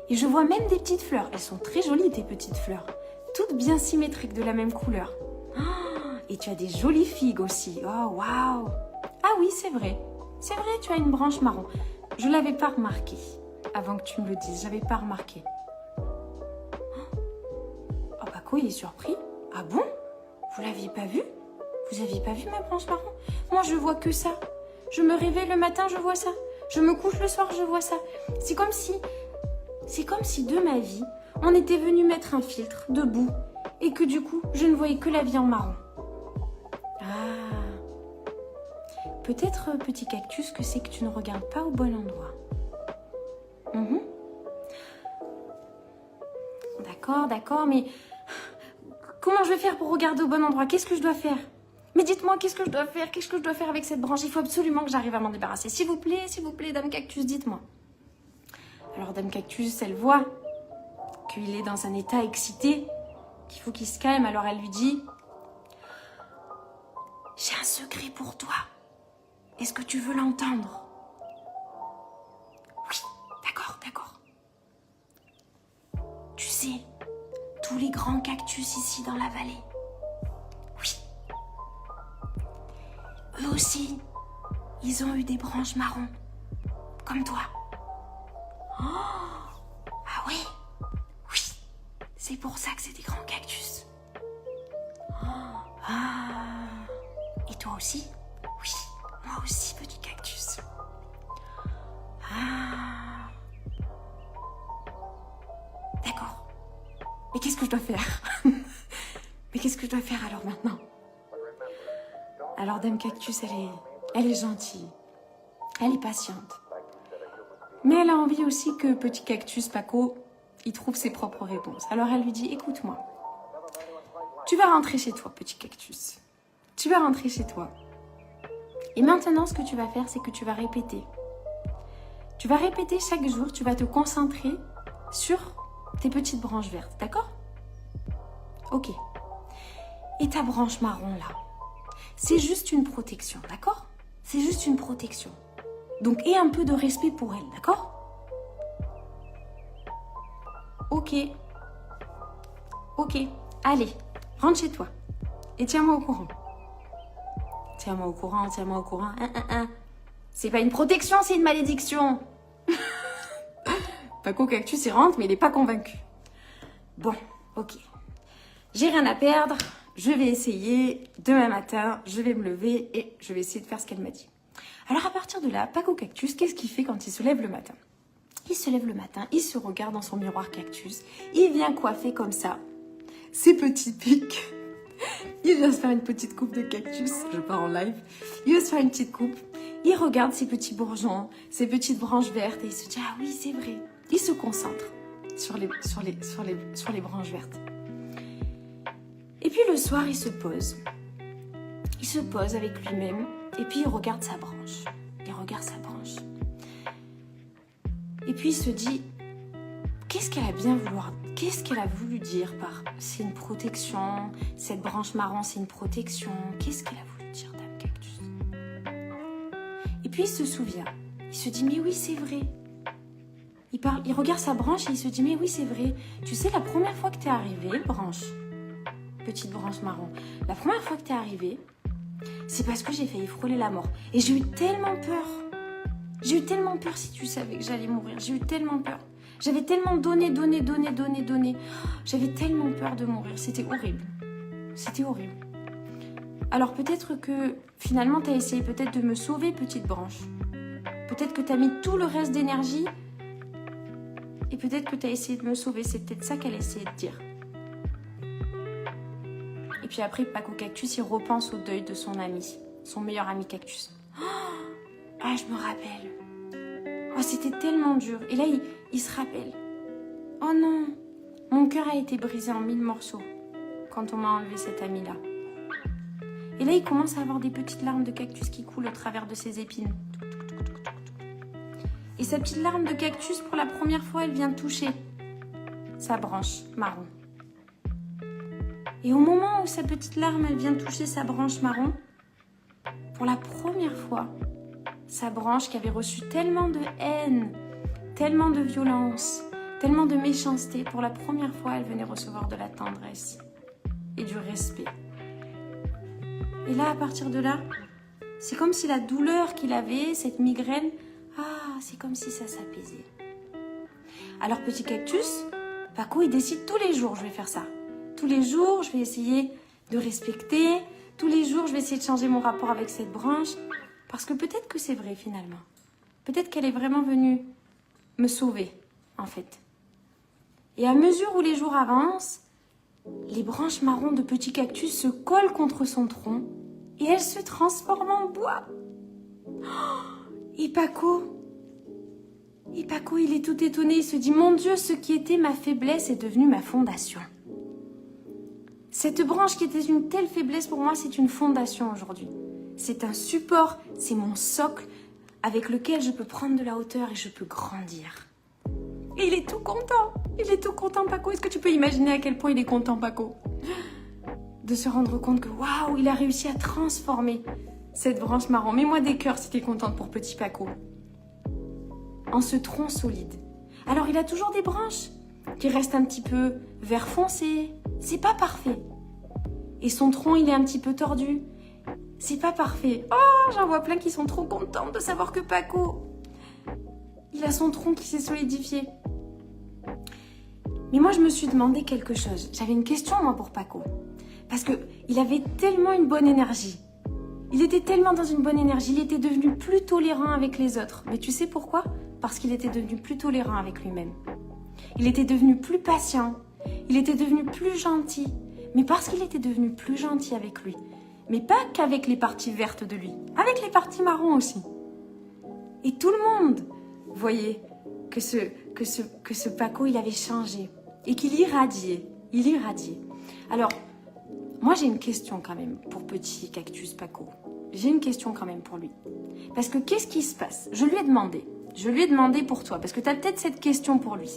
Et je vois même des petites fleurs. Elles sont très jolies, tes petites fleurs. Toutes bien symétriques, de la même couleur. Et tu as des jolies figues aussi. Oh, waouh! Ah oui, c'est vrai. C'est vrai, tu as une branche marron. Je ne l'avais pas remarqué avant que tu me le dises. Je n'avais pas remarqué. Oh, Paco, il est surpris. Ah bon? Vous l'aviez pas vu? Vous n'aviez pas vu ma branche marron? Moi, je vois que ça. Je me réveille le matin, je vois ça. Je me couche le soir, je vois ça. C'est comme si de ma vie, on était venu mettre un filtre de boue et que du coup, je ne voyais que la vie en marron. Ah, peut-être, petit cactus, que c'est que tu ne regardes pas au bon endroit. D'accord, mais comment je vais faire pour regarder au bon endroit? Qu'est-ce que je dois faire? Mais dites-moi, qu'est-ce que je dois faire? Qu'est-ce que je dois faire avec cette branche? Il faut absolument que j'arrive à m'en débarrasser. S'il vous plaît, Dame Cactus, dites-moi. Alors, Dame Cactus, elle voit qu'il est dans un état excité, qu'il faut qu'il se calme. Alors, elle lui dit... J'ai un secret pour toi. Est-ce que tu veux l'entendre? Oui, d'accord. Tu sais, tous les grands cactus ici dans la vallée, oui. Eux aussi, ils ont eu des branches marron, comme toi. Oh, ah oui, c'est pour ça que c'est des grands cactus. Ah, et toi aussi? Oui, moi aussi, petit cactus. Ah, d'accord. Mais qu'est-ce que je dois faire? Mais qu'est-ce que je dois faire alors maintenant? Alors Dame Cactus, elle est gentille. Elle est patiente. Mais elle a envie aussi que petit cactus, Paco, il trouve ses propres réponses. Alors elle lui dit, écoute-moi. Tu vas rentrer chez toi, petit cactus. Tu vas rentrer chez toi. Et maintenant, ce que tu vas faire, c'est que tu vas répéter. Tu vas répéter chaque jour, tu vas te concentrer sur tes petites branches vertes, d'accord? Ok. Et ta branche marron, là, c'est juste une protection, d'accord? C'est juste une protection. Donc, aie un peu de respect pour elle, d'accord? Ok. Allez, rentre chez toi. Et tiens-moi au courant. Tiens-moi au courant. C'est pas une protection, c'est une malédiction. Paco Cactus, il rentre, mais il n'est pas convaincu. Bon, ok. J'ai rien à perdre. Je vais essayer. Demain matin, je vais me lever et je vais essayer de faire ce qu'elle m'a dit. Alors, à partir de là, Paco Cactus, qu'est-ce qu'il fait quand il se lève le matin? Il se lève le matin, il se regarde dans son miroir cactus. Il vient coiffer comme ça ses petits pics. Il vient se faire une petite coupe de cactus. Je pars en live. Il va se faire une petite coupe. Il regarde ses petits bourgeons, ses petites branches vertes et il se dit, ah oui, c'est vrai. Il se concentre sur les branches vertes. Et puis le soir, il se pose. Il se pose avec lui-même et puis il regarde sa branche. Et puis il se dit, qu'est-ce qu'elle a voulu dire par c'est une protection, cette branche marron c'est une protection, qu'est-ce qu'elle a voulu dire Dame Cactus? Et puis il se souvient, il se dit mais oui c'est vrai. Il regarde sa branche et il se dit mais oui c'est vrai. Tu sais la première fois que t'es arrivée, petite branche marron, la première fois que t'es arrivée, c'est parce que j'ai failli frôler la mort. Et j'ai eu tellement peur. J'ai eu tellement peur si tu savais que j'allais mourir. J'ai eu tellement peur. J'avais tellement donné. J'avais tellement peur de mourir. C'était horrible. C'était horrible. Alors peut-être que finalement tu as essayé peut-être de me sauver, petite branche. Peut-être que tu as mis tout le reste d'énergie et peut-être que tu as essayé de me sauver. C'est peut-être ça qu'elle a essayé de dire. Et puis après, Paco Cactus, il repense au deuil de son ami, son meilleur ami Cactus. Ah, je me rappelle. Oh, c'était tellement dur. Et là, il se rappelle. Oh non, mon cœur a été brisé en 1000 morceaux quand on m'a enlevé cet ami-là. Et là, il commence à avoir des petites larmes de cactus qui coulent au travers de ses épines. Et sa petite larme de cactus, pour la première fois, elle vient toucher sa branche marron. Et au moment où sa petite larme, elle vient toucher sa branche marron, pour la première fois, sa branche qui avait reçu tellement de haine, tellement de violence, tellement de méchanceté, pour la première fois, elle venait recevoir de la tendresse et du respect. Et là, à partir de là, c'est comme si la douleur qu'il avait, cette migraine, c'est comme si ça s'apaisait. Alors, petit cactus, Paco, il décide tous les jours, je vais faire ça. Tous les jours, je vais essayer de respecter. Tous les jours, je vais essayer de changer mon rapport avec cette branche. Parce que peut-être que c'est vrai, finalement. Peut-être qu'elle est vraiment venue me sauver, en fait. Et à mesure où les jours avancent, les branches marron de petit cactus se collent contre son tronc et elles se transforment en bois. Et Paco, il est tout étonné. Il se dit, mon Dieu, ce qui était ma faiblesse est devenu ma fondation. Cette branche qui était une telle faiblesse pour moi, c'est une fondation aujourd'hui. C'est un support, c'est mon socle avec lequel je peux prendre de la hauteur et je peux grandir. Et il est tout content. Il est tout content, Paco. Est-ce que tu peux imaginer à quel point il est content, Paco? De se rendre compte que, waouh, il a réussi à transformer cette branche marron. Mets-moi des cœurs si tu es contente pour petit Paco. En ce tronc solide. Alors, il a toujours des branches qui restent un petit peu vert foncé. C'est pas parfait. Et son tronc, il est un petit peu tordu. C'est pas parfait. Oh, j'en vois plein qui sont trop contents de savoir que Paco, il a son tronc qui s'est solidifié. Mais moi, je me suis demandé quelque chose. J'avais une question, moi, pour Paco. Parce qu'il avait tellement une bonne énergie. Il était tellement dans une bonne énergie. Il était devenu plus tolérant avec les autres. Mais tu sais pourquoi? Parce qu'il était devenu plus tolérant avec lui-même. Il était devenu plus patient. Il était devenu plus gentil. Mais parce qu'il était devenu plus gentil avec lui. Mais pas qu'avec les parties vertes de lui. Avec les parties marron aussi. Et tout le monde voyait que ce Paco, il avait changé. Et qu'il irradiait. Il irradiait. Alors, moi j'ai une question quand même pour petit cactus Paco. J'ai une question quand même pour lui. Parce que qu'est-ce qui se passe? Je lui ai demandé pour toi. Parce que tu as peut-être cette question pour lui.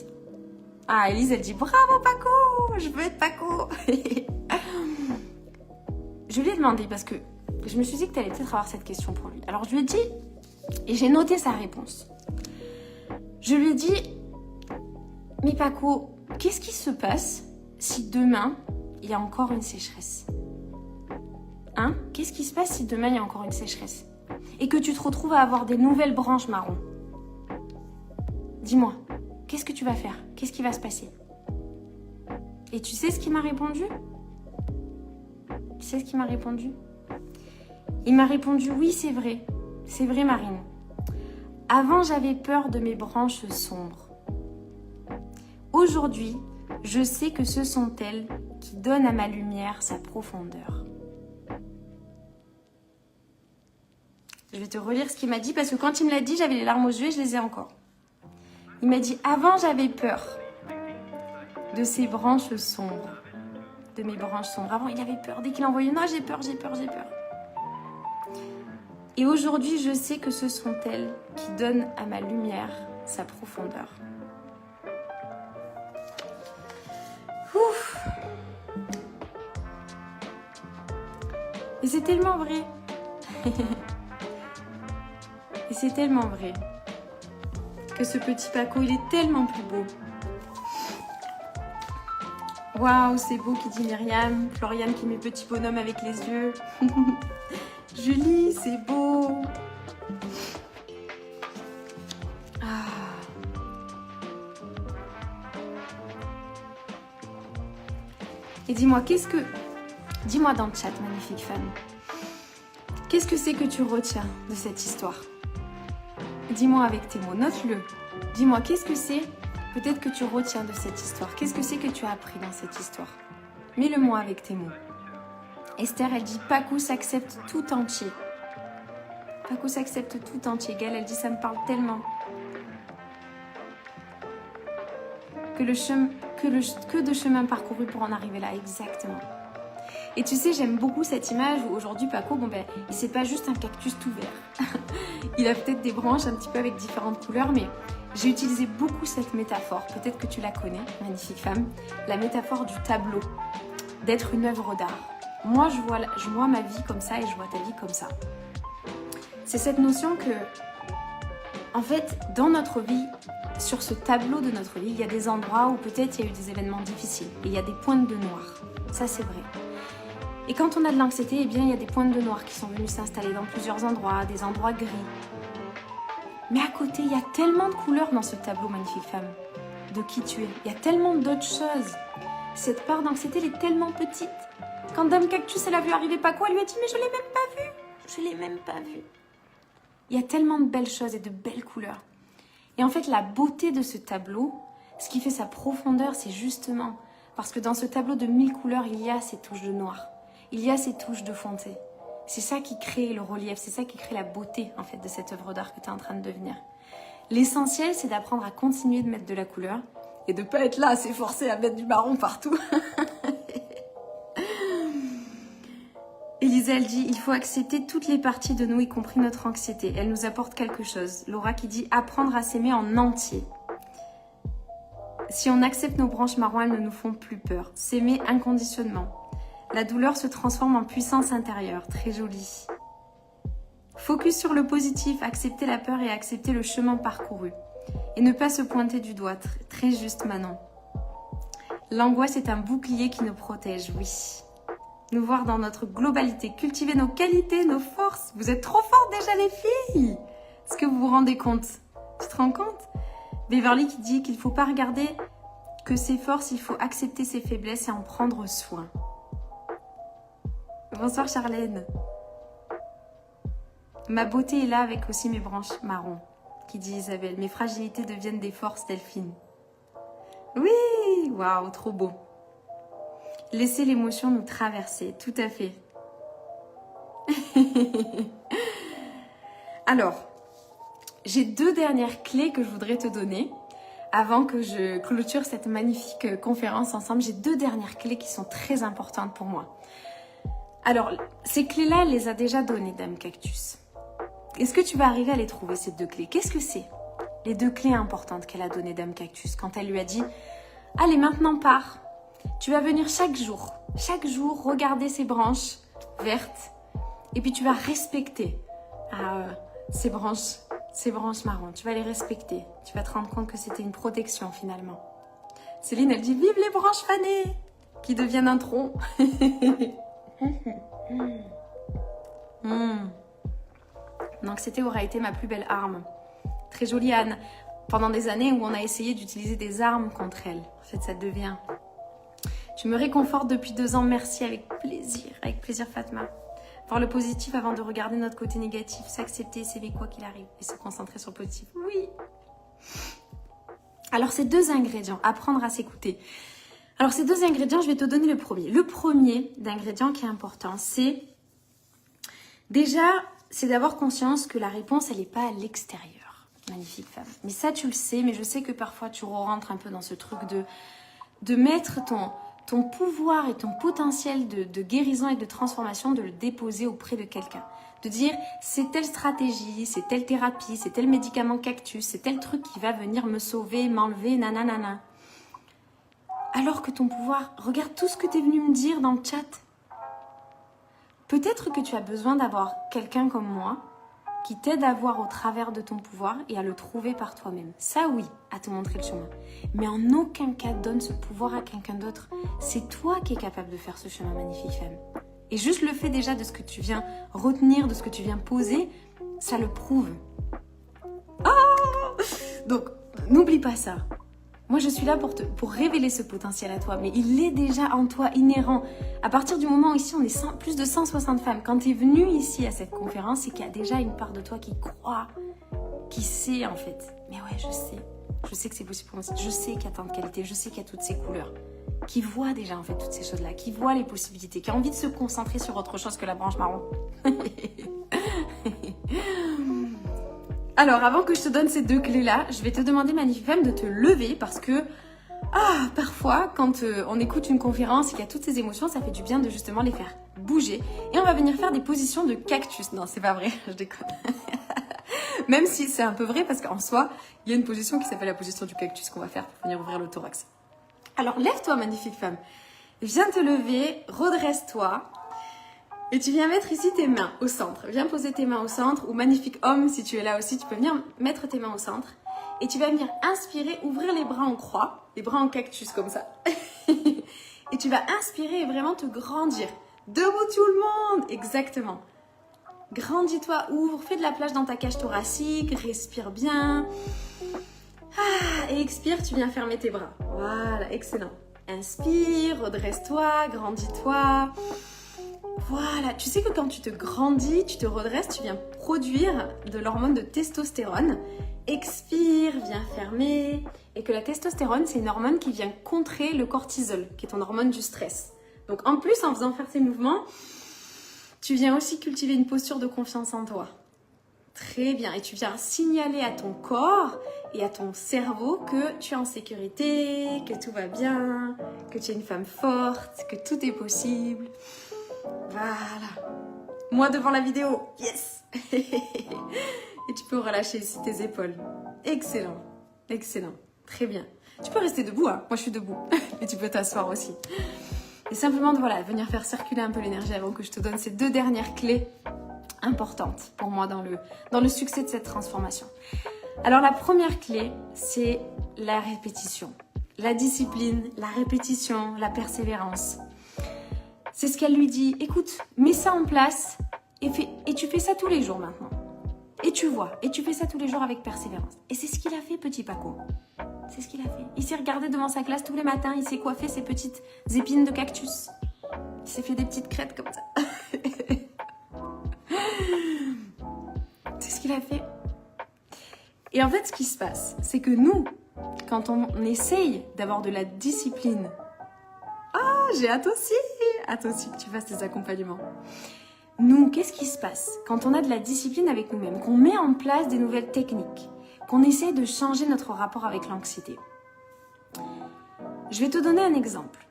Ah, Elise, elle dit bravo Paco, je veux être Paco. Je lui ai demandé parce que je me suis dit que tu allais peut-être avoir cette question pour lui. Alors je lui ai dit, et j'ai noté sa réponse. Je lui ai dit, mais Paco, qu'est-ce qui se passe si demain, il y a encore une sécheresse? Hein? Qu'est-ce qui se passe si demain, il y a encore une sécheresse? Et que tu te retrouves à avoir des nouvelles branches marron? Dis-moi, qu'est-ce que tu vas faire? Qu'est-ce qui va se passer? Et tu sais ce qu'il m'a répondu? Tu sais ce qu'il m'a répondu? Il m'a répondu, oui, c'est vrai. C'est vrai, Marine. Avant, j'avais peur de mes branches sombres. Aujourd'hui, je sais que ce sont elles qui donnent à ma lumière sa profondeur. Je vais te relire ce qu'il m'a dit parce que quand il me l'a dit, j'avais les larmes aux yeux et je les ai encore. Il m'a dit, avant, j'avais peur de ces branches sombres. De mes branches sombres. Avant, il avait peur. Dès qu'il envoyait, non, j'ai peur. Et aujourd'hui, je sais que ce sont elles qui donnent à ma lumière sa profondeur. c'est tellement vrai. Et c'est tellement vrai. Que ce petit Paco, il est tellement plus beau. Waouh, c'est beau, qui dit Myriam. Floriane qui met petit bonhomme avec les yeux. Julie, c'est beau. Ah. Et dis-moi, dis-moi dans le chat, magnifique femme. Qu'est-ce que c'est que tu retiens de cette histoire? Dis-moi avec tes mots, note-le. Dis-moi, qu'est-ce que c'est peut-être que tu retiens de cette histoire? Qu'est-ce que c'est que tu as appris dans cette histoire? Mets-le-moi avec tes mots. Esther, elle dit, Paco s'accepte tout entier. Paco s'accepte tout entier. Gaëlle, elle dit, ça me parle tellement. Que de chemin parcouru pour en arriver là, exactement. Et tu sais, j'aime beaucoup cette image où aujourd'hui Paco, c'est pas juste un cactus tout vert. Il a peut-être des branches un petit peu avec différentes couleurs, mais j'ai utilisé beaucoup cette métaphore. Peut-être que tu la connais, magnifique femme. La métaphore du tableau, d'être une œuvre d'art. Moi, je vois ma vie comme ça et je vois ta vie comme ça. C'est cette notion que, en fait, dans notre vie, sur ce tableau de notre vie, il y a des endroits où peut-être il y a eu des événements difficiles et il y a des pointes de noir. Ça, c'est vrai. Et quand on a de l'anxiété, eh bien, il y a des pointes de noir qui sont venues s'installer dans plusieurs endroits, des endroits gris. Mais à côté, il y a tellement de couleurs dans ce tableau, magnifique femme, de qui tu es. Il y a tellement d'autres choses. Cette part d'anxiété, elle est tellement petite. Quand Dame Cactus, elle a vu arriver Paco, elle lui a dit « Mais je ne l'ai même pas vu. Je ne l'ai même pas vu. » Il y a tellement de belles choses et de belles couleurs. Et en fait, la beauté de ce tableau, ce qui fait sa profondeur, c'est justement parce que dans ce tableau de 1000 couleurs, il y a ces touches de noir. Il y a ces touches de fonté. C'est ça qui crée le relief, c'est ça qui crée la beauté en fait de cette œuvre d'art que tu es en train de devenir. L'essentiel, c'est d'apprendre à continuer de mettre de la couleur et de ne pas être là à s'efforcer à mettre du marron partout. Elisa, elle dit, il faut accepter toutes les parties de nous, y compris notre anxiété. Elle nous apporte quelque chose. Laura qui dit, apprendre à s'aimer en entier. Si on accepte nos branches marron, elles ne nous font plus peur. S'aimer inconditionnellement. La douleur se transforme en puissance intérieure. Très joli. Focus sur le positif, accepter la peur et accepter le chemin parcouru. Et ne pas se pointer du doigt. Très juste, Manon. L'angoisse est un bouclier qui nous protège, oui. Nous voir dans notre globalité, cultiver nos qualités, nos forces. Vous êtes trop fortes déjà les filles. Est-ce que vous vous rendez compte? Tu te rends compte? Beverly qui dit qu'il ne faut pas regarder que ses forces, il faut accepter ses faiblesses et en prendre soin. Bonsoir Charlène. Ma beauté est là avec aussi mes branches marron, qui dit Isabelle. Mes fragilités deviennent des forces, Delphine. Oui, waouh, trop beau. Laisser l'émotion nous traverser, tout à fait. Alors, j'ai 2 dernières clés que je voudrais te donner avant que je clôture cette magnifique conférence ensemble. J'ai 2 dernières clés qui sont très importantes pour moi. Alors, ces clés-là, elle les a déjà données, Dame Cactus. Est-ce que tu vas arriver à les trouver, ces 2 clés? Qu'est-ce que c'est? Les 2 clés importantes qu'elle a données, Dame Cactus, quand elle lui a dit « Allez, maintenant pars. Tu vas venir chaque jour, regarder ces branches vertes et puis tu vas respecter ces branches marron. Tu vas les respecter. Tu vas te rendre compte que c'était une protection finalement. » Céline, elle dit « Vive les branches fanées qui deviennent un tronc. » L'anxiété aura été ma plus belle arme. Très jolie Anne. Pendant des années où on a essayé d'utiliser des armes contre elle. En fait, ça devient. Tu me réconfortes depuis 2 ans. Merci, avec plaisir Fatma. Voir le positif avant de regarder notre côté négatif. S'accepter, s'aimer quoi qu'il arrive. Et se concentrer sur le positif. Oui. Alors, ces 2 ingrédients. Apprendre à s'écouter. Alors, ces 2 ingrédients, je vais te donner le premier. Le premier d'ingrédient qui est important, c'est déjà, c'est d'avoir conscience que la réponse, elle n'est pas à l'extérieur. Magnifique femme. Mais ça, tu le sais, mais je sais que parfois, tu rentres un peu dans ce truc de mettre ton pouvoir et ton potentiel de guérison et de transformation, de le déposer auprès de quelqu'un. De dire, c'est telle stratégie, c'est telle thérapie, c'est tel médicament cactus, c'est tel truc qui va venir me sauver, m'enlever, nanana. Alors que ton pouvoir, regarde tout ce que tu es venu me dire dans le chat. Peut-être que tu as besoin d'avoir quelqu'un comme moi qui t'aide à voir au travers de ton pouvoir et à le trouver par toi-même. Ça oui, à te montrer le chemin. Mais en aucun cas donne ce pouvoir à quelqu'un d'autre. C'est toi qui es capable de faire ce chemin, magnifique femme. Et juste le fait déjà de ce que tu viens retenir, de ce que tu viens poser, ça le prouve. Oh, donc, n'oublie pas ça. Moi, je suis là pour révéler ce potentiel à toi, mais il est déjà en toi, inhérent. À partir du moment où ici, on est plus de 160 femmes. Quand tu es venue ici à cette conférence, c'est qu'il y a déjà une part de toi qui croit, qui sait en fait. Mais ouais, je sais. Je sais que c'est possible pour moi. Je sais qu'il y a tant de qualités, je sais qu'il y a toutes ces couleurs. Qui voit déjà en fait toutes ces choses-là, qui voit les possibilités, qui a envie de se concentrer sur autre chose que la branche marron. Alors, avant que je te donne ces deux clés-là, je vais te demander, magnifique femme, de te lever parce que parfois, quand on écoute une conférence et qu'il y a toutes ces émotions, ça fait du bien de justement les faire bouger. Et on va venir faire des positions de cactus. Non, c'est pas vrai, je déconne. Même si c'est un peu vrai parce qu'en soi, il y a une position qui s'appelle la position du cactus qu'on va faire pour venir ouvrir le thorax. Alors, lève-toi, magnifique femme. Viens te lever, redresse-toi. Et tu viens mettre ici tes mains au centre. Viens poser tes mains au centre. Ou magnifique homme, si tu es là aussi, tu peux venir mettre tes mains au centre. Et tu vas venir inspirer, ouvrir les bras en croix. Les bras en cactus comme ça. Et tu vas inspirer et vraiment te grandir. Debout tout le monde. Exactement. Grandis-toi, ouvre. Fais de la plage dans ta cage thoracique. Respire bien. Et expire, tu viens fermer tes bras. Voilà, excellent. Inspire, redresse-toi, grandis-toi. Voilà, tu sais que quand tu te grandis, tu te redresses, tu viens produire de l'hormone de testostérone. Expire, viens fermer. Et que la testostérone, c'est une hormone qui vient contrer le cortisol, qui est ton hormone du stress. Donc en plus, en faisant faire ces mouvements, tu viens aussi cultiver une posture de confiance en toi. Très bien. Et tu viens signaler à ton corps et à ton cerveau que tu es en sécurité, que tout va bien, que tu es une femme forte, que tout est possible. Voilà. Moi devant la vidéo. Yes. Et tu peux relâcher ici tes épaules. Excellent. Excellent. Très bien. Tu peux rester debout, hein. Moi je suis debout. Et tu peux t'asseoir aussi. Et simplement, voilà, venir faire circuler un peu l'énergie avant que je te donne ces deux dernières clés importantes pour moi dans le succès de cette transformation. Alors la première clé, c'est la répétition. La discipline, la répétition, la persévérance. C'est ce qu'elle lui dit. Écoute, mets ça en place et tu fais ça tous les jours maintenant. Et tu vois, et tu fais ça tous les jours avec persévérance. Et c'est ce qu'il a fait, petit Paco. C'est ce qu'il a fait. Il s'est regardé devant sa classe tous les matins, il s'est coiffé ses petites épines de cactus. Il s'est fait des petites crêtes comme ça. C'est ce qu'il a fait. Et en fait, ce qui se passe, c'est que nous, quand on essaye d'avoir de la discipline, j'ai hâte aussi que tu fasses tes accompagnements. Nous, qu'est-ce qui se passe quand on a de la discipline avec nous-mêmes, qu'on met en place des nouvelles techniques, qu'on essaie de changer notre rapport avec l'anxiété? Je vais te donner un exemple.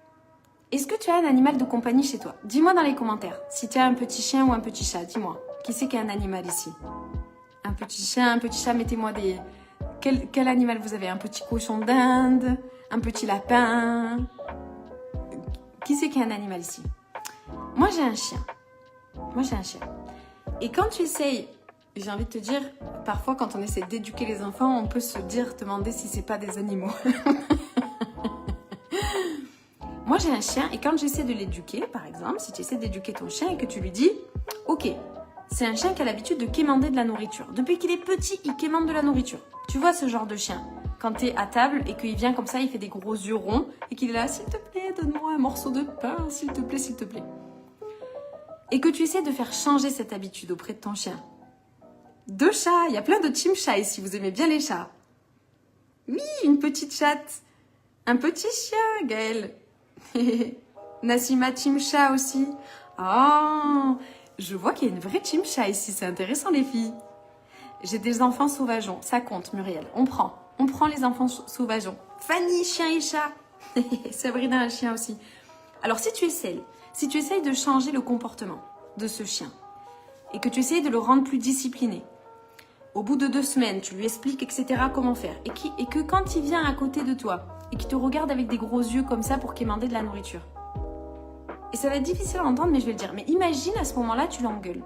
Est-ce que tu as un animal de compagnie chez toi? Dis-moi dans les commentaires si tu as un petit chien ou un petit chat. Dis-moi, qui c'est qui a un animal ici? Un petit chien, un petit chat, mettez-moi des... Quel animal vous avez? Un petit cochon d'Inde? Un petit lapin? Qui c'est qui a un animal ici? Moi, j'ai un chien. Et quand tu essayes, j'ai envie de te dire, parfois quand on essaie d'éduquer les enfants, on peut se demander si c'est pas des animaux. Moi, j'ai un chien et quand j'essaie de l'éduquer, par exemple, si tu essaies d'éduquer ton chien et que tu lui dis, ok, c'est un chien qui a l'habitude de quémander de la nourriture. Depuis qu'il est petit, il quémande de la nourriture. Tu vois ce genre de chien? Quand tu es à table et qu'il vient comme ça, il fait des gros yeux ronds et qu'il est là, s'il te plaît, donne-moi un morceau de pain, s'il te plaît, s'il te plaît. Et que tu essaies de faire changer cette habitude auprès de ton chien. 2 chats, il y a plein de team chats ici, vous aimez bien les chats. Oui, une petite chatte. Un petit chien, Gaëlle. Nassima team chat aussi. Oh, je vois qu'il y a une vraie team chat ici, c'est intéressant les filles. J'ai des enfants sauvageons, ça compte Muriel, on prend les enfants sauvageons. Fanny, chien et chat. Sabrina, un chien aussi. Alors si tu essayes de changer le comportement de ce chien et que tu essayes de le rendre plus discipliné, au bout de 2 semaines, tu lui expliques, etc. comment faire et que quand il vient à côté de toi et qu'il te regarde avec des gros yeux comme ça pour quémander de la nourriture, Et ça va être difficile à entendre, mais je vais le dire. Mais imagine à ce moment-là, tu l'engueules.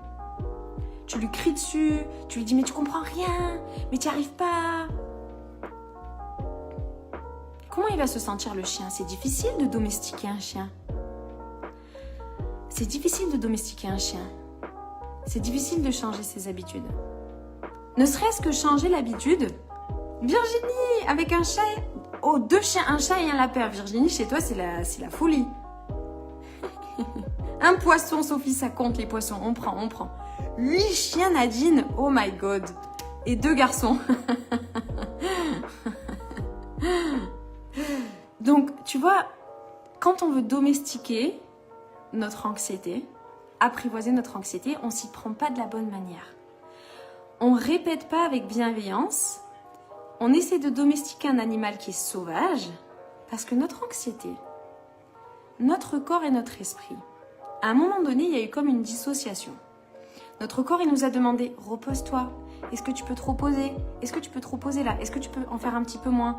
Tu lui cries dessus, tu lui dis mais tu comprends rien, mais tu n'y arrives pas. Comment il va se sentir le chien? C'est difficile de domestiquer un chien. C'est difficile de domestiquer un chien. C'est difficile de changer ses habitudes. Ne serait-ce que changer l'habitude. Virginie, avec un chat, oh, 2 chiens, un chat et un lapin. Virginie, chez toi, c'est la folie. Un poisson, Sophie, ça compte les poissons. On prend. 8 chiens, Nadine. Oh my God. Et 2 garçons. Donc, tu vois, quand on veut domestiquer notre anxiété, apprivoiser notre anxiété, on s'y prend pas de la bonne manière. On répète pas avec bienveillance. On essaie de domestiquer un animal qui est sauvage parce que notre anxiété, notre corps et notre esprit, à un moment donné, il y a eu comme une dissociation. Notre corps, il nous a demandé « repose-toi ». Est-ce que tu peux te reposer? Est-ce que tu peux te reposer là? Est-ce que tu peux en faire un petit peu moins?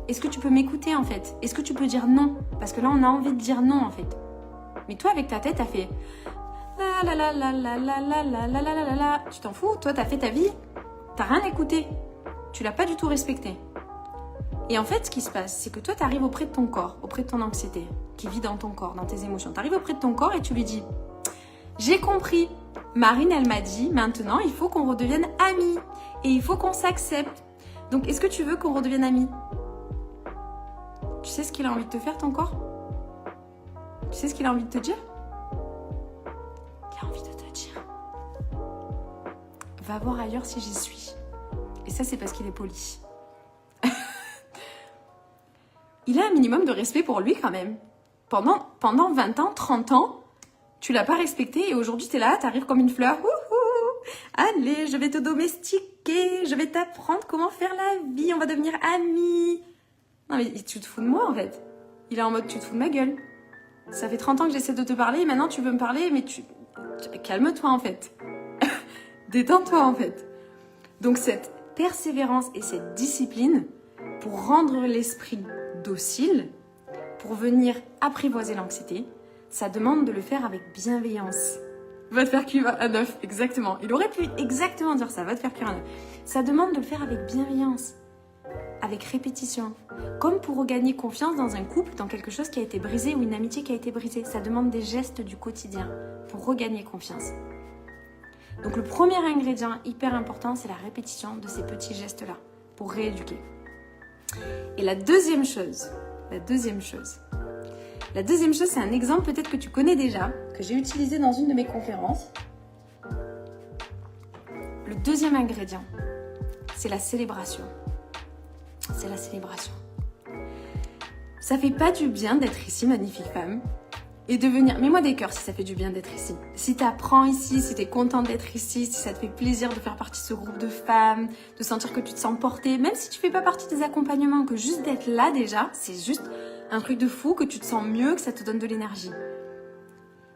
Est-ce que tu peux m'écouter en fait? Est-ce que tu peux dire non? Parce que là, on a envie de dire non en fait. Mais toi, avec ta tête, t'as fait la la la la la la la la la la la la. Tu t'en fous? Toi, t'as fait ta vie. T'as rien écouté. Tu l'as pas du tout respecté. Et en fait, ce qui se passe, c'est que toi, t'arrives auprès de ton corps, auprès de ton anxiété, qui vit dans ton corps, dans tes émotions. T'arrives auprès de ton corps et tu lui dis « J'ai compris. Marine, elle m'a dit, maintenant, il faut qu'on redevienne amis. Et il faut qu'on s'accepte. Donc, est-ce que tu veux qu'on redevienne amis ?» Tu sais ce qu'il a envie de te faire, ton corps? Tu sais ce qu'il a envie de te dire? Il a envie de te dire « Va voir ailleurs si j'y suis. » Et ça, c'est parce qu'il est poli. Il a un minimum de respect pour lui quand même. Pendant 20 ans, 30 ans, tu l'as pas respecté et aujourd'hui, tu es là, tu arrives comme une fleur. Allez, je vais te domestiquer, je vais t'apprendre comment faire la vie, on va devenir amis. Non mais tu te fous de moi en fait. Il est en mode tu te fous de ma gueule. Ça fait 30 ans que j'essaie de te parler et maintenant tu veux me parler mais calme-toi en fait. Détends-toi en fait. Donc cette persévérance et cette discipline pour rendre l'esprit docile, pour venir apprivoiser l'anxiété, ça demande de le faire avec bienveillance. Va te faire cuire un œuf, exactement. Il aurait pu exactement dire ça, va te faire cuire un œuf. Ça demande de le faire avec bienveillance, avec répétition. Comme pour regagner confiance dans un couple, dans quelque chose qui a été brisé ou une amitié qui a été brisée. Ça demande des gestes du quotidien pour regagner confiance. Donc le premier ingrédient hyper important, c'est la répétition de ces petits gestes-là pour rééduquer. Et la deuxième chose, c'est un exemple peut-être que tu connais déjà, que j'ai utilisé dans une de mes conférences. Le deuxième ingrédient, c'est la célébration. C'est la célébration. Ça fait pas du bien d'être ici, magnifique femme, et de venir... Mets-moi des cœurs si ça fait du bien d'être ici. Si tu apprends ici, si tu es contente d'être ici, si ça te fait plaisir de faire partie de ce groupe de femmes, de sentir que tu te sens portée, même si tu fais pas partie des accompagnements, que juste d'être là déjà, c'est juste un truc de fou, que tu te sens mieux, que ça te donne de l'énergie.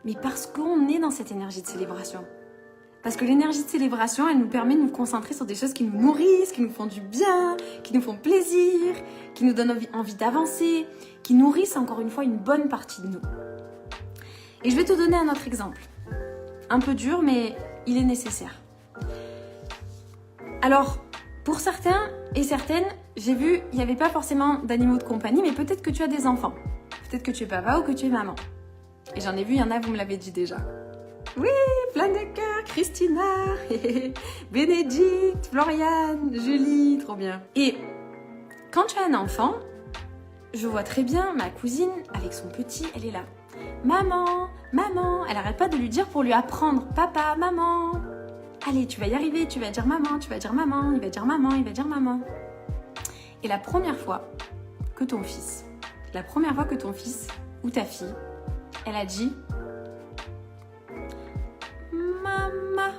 Mais parce qu'on est dans cette énergie de célébration. Parce que l'énergie de célébration, elle nous permet de nous concentrer sur des choses qui nous nourrissent, qui nous font du bien, qui nous font plaisir, qui nous donnent envie d'avancer, qui nourrissent encore une fois une bonne partie de nous. Et je vais te donner un autre exemple. Un peu dur, mais il est nécessaire. Alors, pour certains et certaines, j'ai vu, il n'y avait pas forcément d'animaux de compagnie, mais peut-être que tu as des enfants. Peut-être que tu es papa ou que tu es maman. Et j'en ai vu, il y en a, vous me l'avez dit déjà. Oui, plein de cœur, Christina, Bénédicte, Floriane, Julie, trop bien. Et quand tu as un enfant, je vois très bien ma cousine avec son petit, elle est là. Maman, maman, elle n'arrête pas de lui dire pour lui apprendre. Papa, maman. Allez, tu vas y arriver, tu vas dire maman, tu vas dire maman, il va dire maman, il va dire maman. Et la première fois que ton fils ou ta fille, elle a dit maman.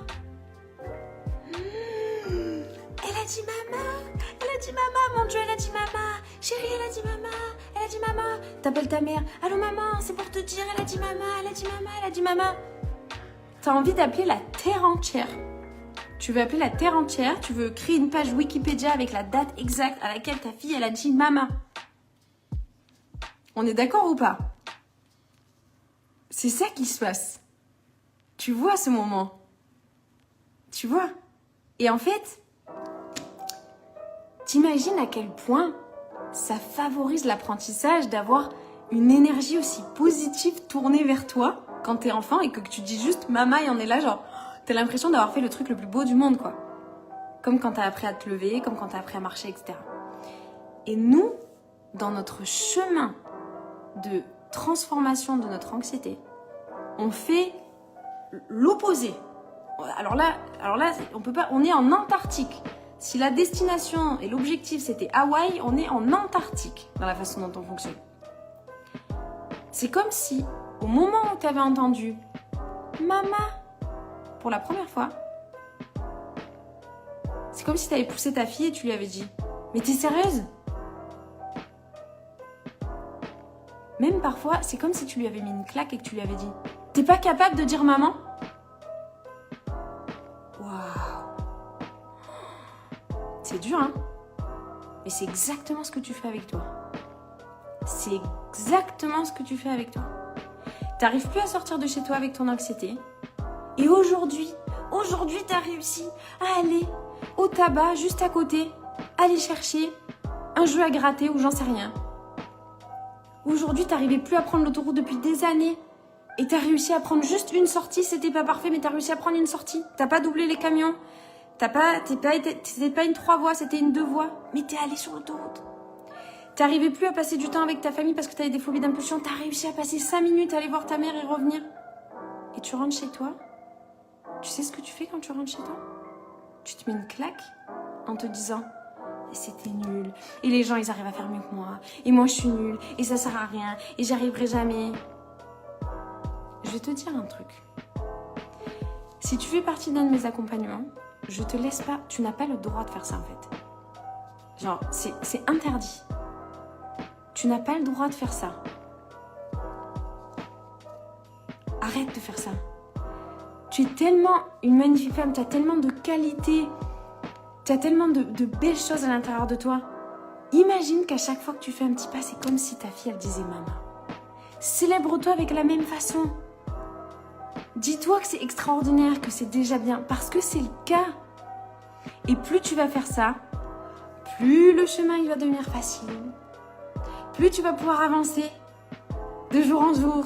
Elle a dit maman, mon Dieu, elle a dit maman. Chérie, elle a dit maman, elle a dit maman. T'appelles ta mère, allô maman, c'est pour te dire, elle a dit maman, elle a dit maman, elle a dit maman. T'as envie d'appeler la terre entière. Tu veux appeler la terre entière, tu veux créer une page Wikipédia avec la date exacte à laquelle ta fille, elle a dit maman. On est d'accord ou pas? C'est ça qui se passe. Tu vois ce moment. Tu vois. Et en fait, t'imagines à quel point ça favorise l'apprentissage d'avoir une énergie aussi positive tournée vers toi quand t'es enfant et que tu dis juste maman et on est là genre t'as l'impression d'avoir fait le truc le plus beau du monde quoi. Comme quand t'as appris à te lever, comme quand t'as appris à marcher, etc. Et nous, dans notre chemin de transformation de notre anxiété, on fait l'opposé. Alors là, on peut pas, on est en Antarctique. Si la destination et l'objectif c'était Hawaï, on est en Antarctique dans la façon dont on fonctionne. C'est comme si, au moment où tu avais entendu Maman pour la première fois, c'est comme si tu avais poussé ta fille et tu lui avais dit mais t'es sérieuse? Même parfois, c'est comme si tu lui avais mis une claque et que tu lui avais dit t'es pas capable de dire maman? Waouh! C'est dur, hein? Mais c'est exactement ce que tu fais avec toi. C'est exactement ce que tu fais avec toi. T'arrives plus à sortir de chez toi avec ton anxiété. Et aujourd'hui, t'as réussi à aller au tabac juste à côté, aller chercher un jeu à gratter ou j'en sais rien. Aujourd'hui, t'arrivais plus à prendre l'autoroute depuis des années et t'as réussi à prendre juste une sortie. C'était pas parfait, mais t'as réussi à prendre une sortie. T'as pas doublé les camions. C'était pas une 3 voies, c'était une 2 voies. Mais t'es allé sur l'autoroute. T'arrivais plus à passer du temps avec ta famille parce que t'avais des phobies d'impulsion. T'as réussi à passer 5 minutes à aller voir ta mère et revenir. Et tu rentres chez toi. Tu sais ce que tu fais quand tu rentres chez toi? Tu te mets une claque en te disant c'était nul. Et les gens, ils arrivent à faire mieux que moi. Et moi, je suis nulle. Et ça sert à rien. Et j'y arriverai jamais. Je vais te dire un truc. Si tu fais partie d'un de mes accompagnements, je te laisse pas. Tu n'as pas le droit de faire ça en fait. Genre, c'est interdit. Tu n'as pas le droit de faire ça. Arrête de faire ça. Tu es tellement une magnifique femme, tu as tellement de qualités, tu as tellement de belles choses à l'intérieur de toi. Imagine qu'à chaque fois que tu fais un petit pas, c'est comme si ta fille, elle disait maman. Célèbre-toi avec la même façon. Dis-toi que c'est extraordinaire, que c'est déjà bien, parce que c'est le cas. Et plus tu vas faire ça, plus le chemin il va devenir facile. Plus tu vas pouvoir avancer de jour en jour.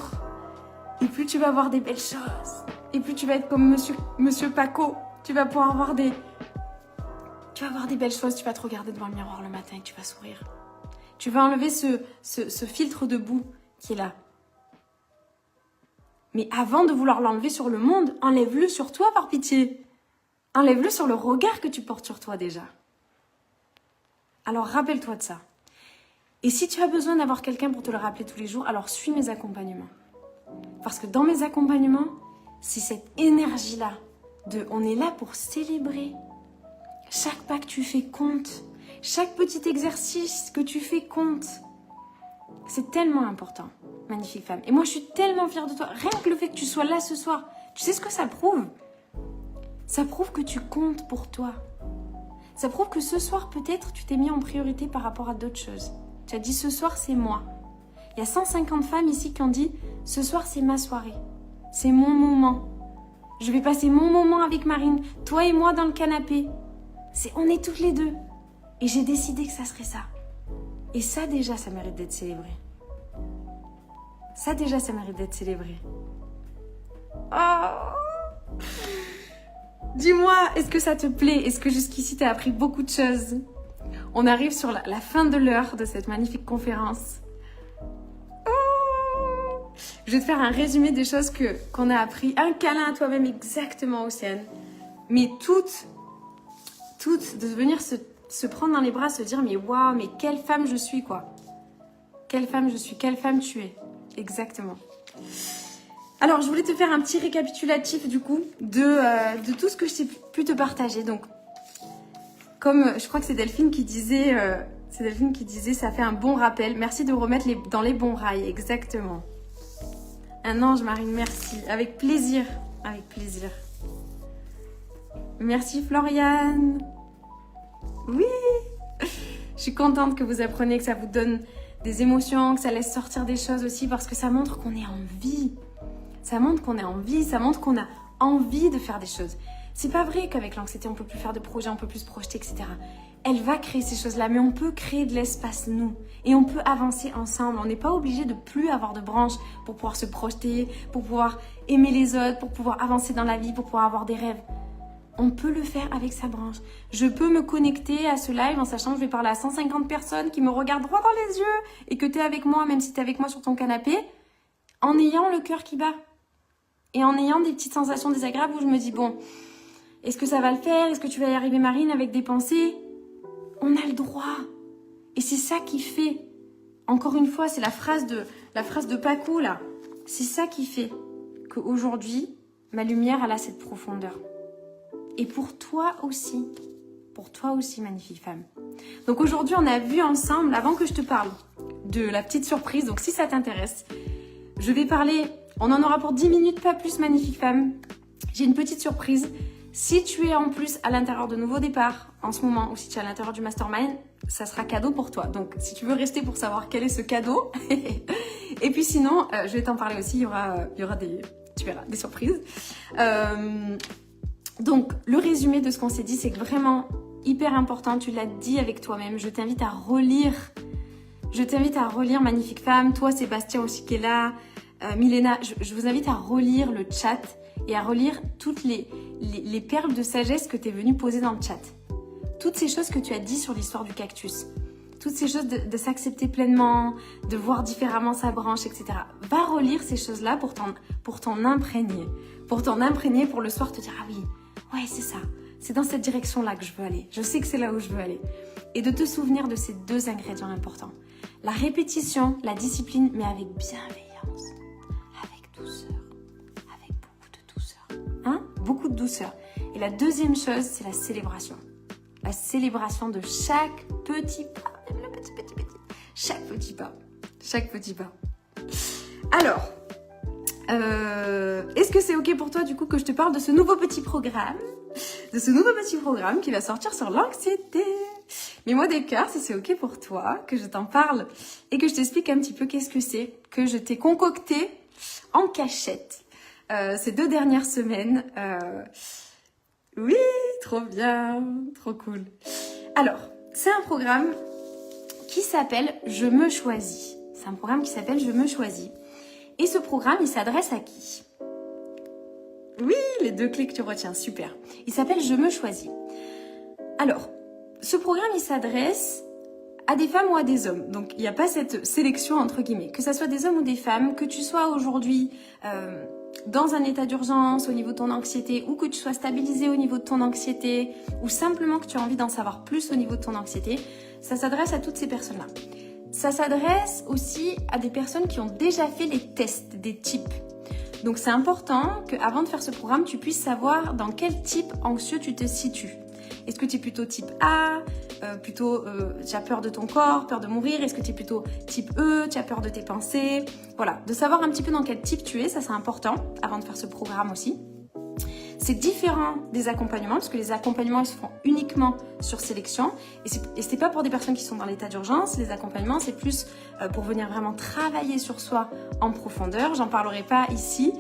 Et plus tu vas voir des belles choses. Et plus tu vas être comme monsieur Paco. Tu vas pouvoir voir des belles choses. Tu vas te regarder devant le miroir le matin et tu vas sourire. Tu vas enlever ce filtre de boue qui est là. Mais avant de vouloir l'enlever sur le monde, enlève-le sur toi par pitié. Enlève-le sur le regard que tu portes sur toi déjà. Alors rappelle-toi de ça. Et si tu as besoin d'avoir quelqu'un pour te le rappeler tous les jours, alors suis mes accompagnements. Parce que dans mes accompagnements, c'est cette énergie-là de on est là pour célébrer. Chaque pas que tu fais compte. Chaque petit exercice que tu fais compte. C'est tellement important, magnifique femme. Et moi, je suis tellement fière de toi. Rien que le fait que tu sois là ce soir, tu sais ce que ça prouve? Ça prouve que tu comptes pour toi. Ça prouve que ce soir, peut-être, tu t'es mis en priorité par rapport à d'autres choses. Tu as dit, ce soir, c'est moi. Il y a 150 femmes ici qui ont dit, ce soir, c'est ma soirée. C'est mon moment. Je vais passer mon moment avec Marine, toi et moi dans le canapé. On est toutes les deux. Et j'ai décidé que ça serait ça. Et ça, déjà, ça mérite d'être célébré. Ça, déjà, ça mérite d'être célébré. Oh! Dis-moi, est-ce que ça te plaît? Est-ce que jusqu'ici, tu as appris beaucoup de choses? On arrive sur la fin de l'heure de cette magnifique conférence. Oh! Je vais te faire un résumé des choses qu'on a appris. Un câlin à toi-même, exactement, Océane. Mais toutes, de venir se prendre dans les bras, se dire, mais waouh, mais quelle femme je suis, quoi. Quelle femme je suis, quelle femme tu es. Exactement. Alors, je voulais te faire un petit récapitulatif, du coup, de tout ce que j'ai pu te partager. Donc, comme je crois que c'est Delphine qui disait, ça fait un bon rappel. Merci de remettre dans les bons rails, exactement. Un ange, Marine, merci. Avec plaisir, avec plaisir. Merci, Floriane. Oui, je suis contente que vous appreniez, que ça vous donne des émotions, que ça laisse sortir des choses aussi, parce que ça montre qu'on est en vie. Ça montre qu'on est en vie, ça montre qu'on a envie de faire des choses. C'est pas vrai qu'avec l'anxiété, on peut plus faire de projets, on peut plus se projeter, etc. Elle va créer ces choses-là, mais on peut créer de l'espace, nous. Et on peut avancer ensemble. On n'est pas obligé de plus avoir de branches pour pouvoir se projeter, pour pouvoir aimer les autres, pour pouvoir avancer dans la vie, pour pouvoir avoir des rêves. On peut le faire avec sa branche. Je peux me connecter à ce live en sachant que je vais parler à 150 personnes qui me regardent droit dans les yeux et que tu es avec moi, même si tu es avec moi sur ton canapé, en ayant le cœur qui bat. Et en ayant des petites sensations désagréables où je me dis, bon, est-ce que ça va le faire? Est-ce que tu vas y arriver, Marine, avec des pensées? On a le droit. Et c'est ça qui fait. Encore une fois, c'est la phrase de Paco, là. C'est ça qui fait qu'aujourd'hui, ma lumière, elle a cette profondeur. Et pour toi aussi, magnifique femme. Donc aujourd'hui, on a vu ensemble, avant que je te parle de la petite surprise, donc si ça t'intéresse, je vais parler, on en aura pour 10 minutes, pas plus, magnifique femme. J'ai une petite surprise. Si tu es en plus à l'intérieur de Nouveau Départ en ce moment, ou si tu es à l'intérieur du Mastermind, ça sera cadeau pour toi. Donc si tu veux rester pour savoir quel est ce cadeau, et puis sinon, je vais t'en parler aussi, il y aura des, tu verras, des surprises. Donc, le résumé de ce qu'on s'est dit, c'est que vraiment, hyper important, tu l'as dit avec toi-même, je t'invite à relire. Je t'invite à relire Magnifique Femme, toi Sébastien aussi qui est là, Milena, je vous invite à relire le chat et à relire toutes les perles de sagesse que tu es venu poser dans le chat. Toutes ces choses que tu as dit sur l'histoire du cactus. Toutes ces choses de s'accepter pleinement, de voir différemment sa branche, etc. Va relire ces choses-là pour t'en imprégner. Pour t'en imprégner, pour le soir te dire « Ah oui, ouais, c'est ça. C'est dans cette direction-là que je veux aller. Je sais que c'est là où je veux aller. » Et de te souvenir de ces deux ingrédients importants. La répétition, la discipline, mais avec bienveillance, avec douceur, avec beaucoup de douceur. Hein? Beaucoup de douceur. Et la deuxième chose, c'est la célébration. La célébration de chaque petit pas, même le petit. Chaque petit pas. Chaque petit pas. Alors, est-ce que c'est ok pour toi du coup que je te parle de ce nouveau petit programme? De ce nouveau petit programme qui va sortir sur l'anxiété. Mets-moi des cœurs si c'est ok pour toi, que je t'en parle et que je t'explique un petit peu qu'est-ce que c'est que je t'ai concocté en cachette ces 2 dernières semaines. Oui, trop bien, trop cool. Alors, c'est un programme qui s'appelle « Je me choisis ». C'est un programme qui s'appelle « Je me choisis ». Et ce programme, il s'adresse à qui? Oui, les 2 clés que tu retiens, super. Il s'appelle « Je me choisis ». Alors, ce programme, il s'adresse à des femmes ou à des hommes. Donc, il n'y a pas cette sélection entre guillemets. Que ce soit des hommes ou des femmes, que tu sois aujourd'hui dans un état d'urgence au niveau de ton anxiété ou que tu sois stabilisé au niveau de ton anxiété ou simplement que tu as envie d'en savoir plus au niveau de ton anxiété, ça s'adresse à toutes ces personnes-là. Ça s'adresse aussi à des personnes qui ont déjà fait les tests des types. Donc, c'est important qu'avant de faire ce programme, tu puisses savoir dans quel type anxieux tu te situes. Est-ce que tu es plutôt type A, tu as peur de ton corps, peur de mourir? Est-ce que tu es plutôt type E, tu as peur de tes pensées? Voilà, de savoir un petit peu dans quel type tu es, ça c'est important avant de faire ce programme aussi. C'est différent des accompagnements, parce que les accompagnements ils se font uniquement sur sélection. Et c'est pas pour des personnes qui sont dans l'état d'urgence. Les accompagnements, c'est plus pour venir vraiment travailler sur soi en profondeur. J'en parlerai pas ici,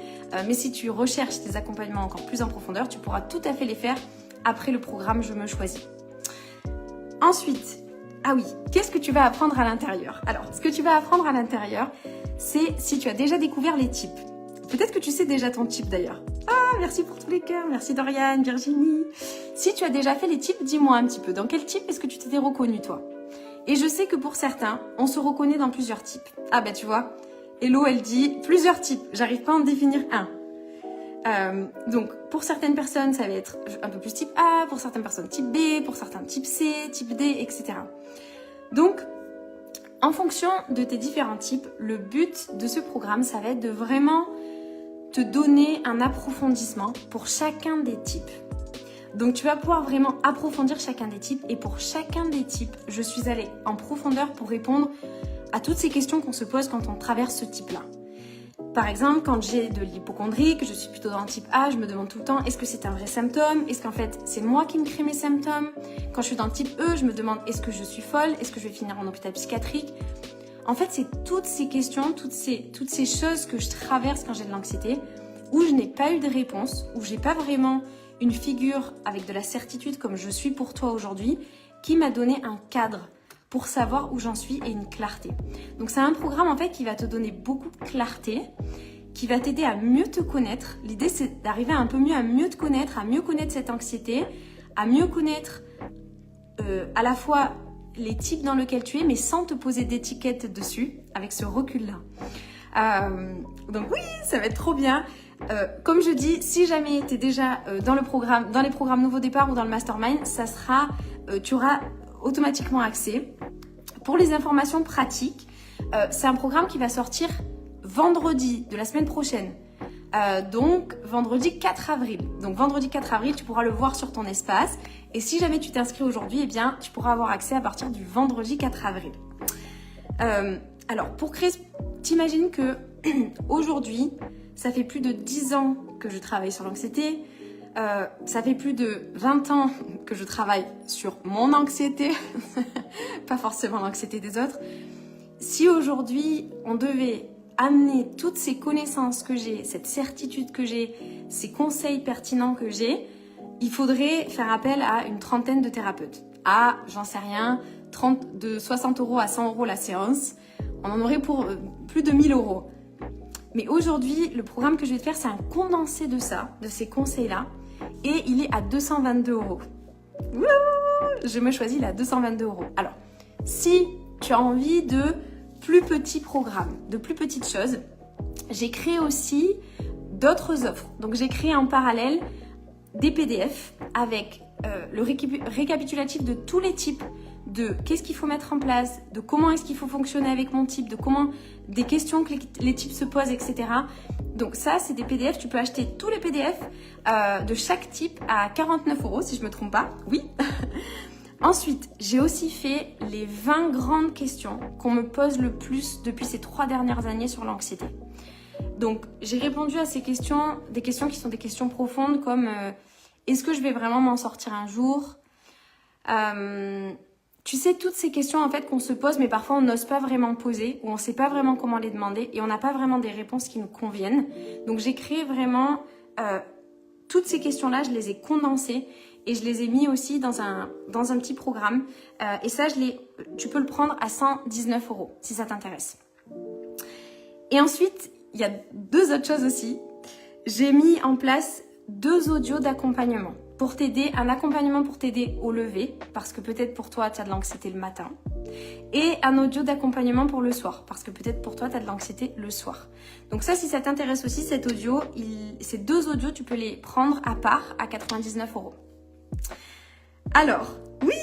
mais si tu recherches des accompagnements encore plus en profondeur, tu pourras tout à fait les faire après le programme Je me choisis. Ensuite, ah oui, qu'est-ce que tu vas apprendre à l'intérieur? Alors, ce que tu vas apprendre à l'intérieur, c'est si tu as déjà découvert les types. Peut-être que tu sais déjà ton type d'ailleurs. Ah, merci pour tous les cœurs, merci Doriane, Virginie. Si tu as déjà fait les types, dis-moi un petit peu, dans quel type est-ce que tu t'étais reconnue toi? Et je sais que pour certains, on se reconnaît dans plusieurs types. Ah ben tu vois, Hello elle dit plusieurs types, j'arrive pas à en définir un. Donc pour certaines personnes ça va être un peu plus type A, pour certaines personnes type B, pour certains type C, type D, etc. Donc en fonction de tes différents types, le but de ce programme ça va être de vraiment te donner un approfondissement pour chacun des types. Donc tu vas pouvoir vraiment approfondir chacun des types et pour chacun des types, je suis allée en profondeur pour répondre à toutes ces questions qu'on se pose quand on traverse ce type-là. Par exemple, quand j'ai de l'hypocondrie, que je suis plutôt dans le type A, je me demande tout le temps, est-ce que c'est un vrai symptôme? Est-ce qu'en fait, c'est moi qui me crée mes symptômes? Quand je suis dans le type E, je me demande, est-ce que je suis folle? Est-ce que je vais finir en hôpital psychiatrique? En fait, c'est toutes ces questions, toutes ces choses que je traverse quand j'ai de l'anxiété, où je n'ai pas eu de réponse, où j'ai pas vraiment une figure avec de la certitude comme je suis pour toi aujourd'hui, qui m'a donné un cadre pour savoir où j'en suis et une clarté. Donc c'est un programme en fait qui va te donner beaucoup de clarté, qui va t'aider à mieux te connaître. L'idée c'est d'arriver un peu mieux à mieux te connaître, à mieux connaître cette anxiété, à mieux connaître à la fois les types dans lesquels tu es, mais sans te poser d'étiquette dessus, avec ce recul-là. Donc oui, ça va être trop bien. Comme je dis, si jamais tu es déjà dans les programmes Nouveau Départ ou dans le Mastermind, tu auras automatiquement accès. Pour les informations pratiques, c'est un programme qui va sortir vendredi de la semaine prochaine. Donc vendredi 4 avril. Donc vendredi 4 avril, tu pourras le voir sur ton espace. Et si jamais tu t'inscris aujourd'hui, eh bien, tu pourras avoir accès à partir du vendredi 4 avril. Alors, pour créer, t'imagines que aujourd'hui, ça fait plus de 10 ans que je travaille sur l'anxiété. Ça fait plus de 20 ans que je travaille sur mon anxiété, pas forcément l'anxiété des autres. Si aujourd'hui, on devait amener toutes ces connaissances que j'ai, cette certitude que j'ai, ces conseils pertinents que j'ai, il faudrait faire appel à une trentaine de thérapeutes. À, j'en sais rien, de 60 € à 100 € la séance. On en aurait pour plus de 1000 €. Mais aujourd'hui, le programme que je vais te faire, c'est un condensé de ça, de ces conseils-là. Et il est à 222 €. Wouh, je me choisis, il est à 222 €. Alors, si tu as envie de plus petits programmes, de plus petites choses, j'ai créé aussi d'autres offres. Donc, j'ai créé en parallèle des PDF avec le récapitulatif de tous les types de qu'est-ce qu'il faut mettre en place, de comment est-ce qu'il faut fonctionner avec mon type, de comment des questions que les types se posent, etc. Donc ça, c'est des PDF. Tu peux acheter tous les PDF de chaque type à 49 € si je me trompe pas. Oui. Ensuite, j'ai aussi fait les 20 grandes questions qu'on me pose le plus depuis ces 3 dernières années sur l'anxiété. Donc, j'ai répondu à ces questions, des questions qui sont des questions profondes comme est-ce que je vais vraiment m'en sortir un jour? Tu sais, toutes ces questions en fait qu'on se pose, mais parfois on n'ose pas vraiment poser, ou on ne sait pas vraiment comment les demander, et on n'a pas vraiment des réponses qui nous conviennent. Donc j'ai créé vraiment toutes ces questions-là, je les ai condensées, et je les ai mis aussi dans un petit programme. Et ça, tu peux le prendre à 119 € si ça t'intéresse. Et ensuite, il y a 2 autres choses aussi. J'ai mis en place 2 audios d'accompagnement. Pour t'aider, un accompagnement pour t'aider au lever, parce que peut-être pour toi, tu as de l'anxiété le matin. Et un audio d'accompagnement pour le soir, parce que peut-être pour toi, tu as de l'anxiété le soir. Donc ça, si ça t'intéresse aussi, ces 2 audios, tu peux les prendre à part à 99 €. Alors, oui,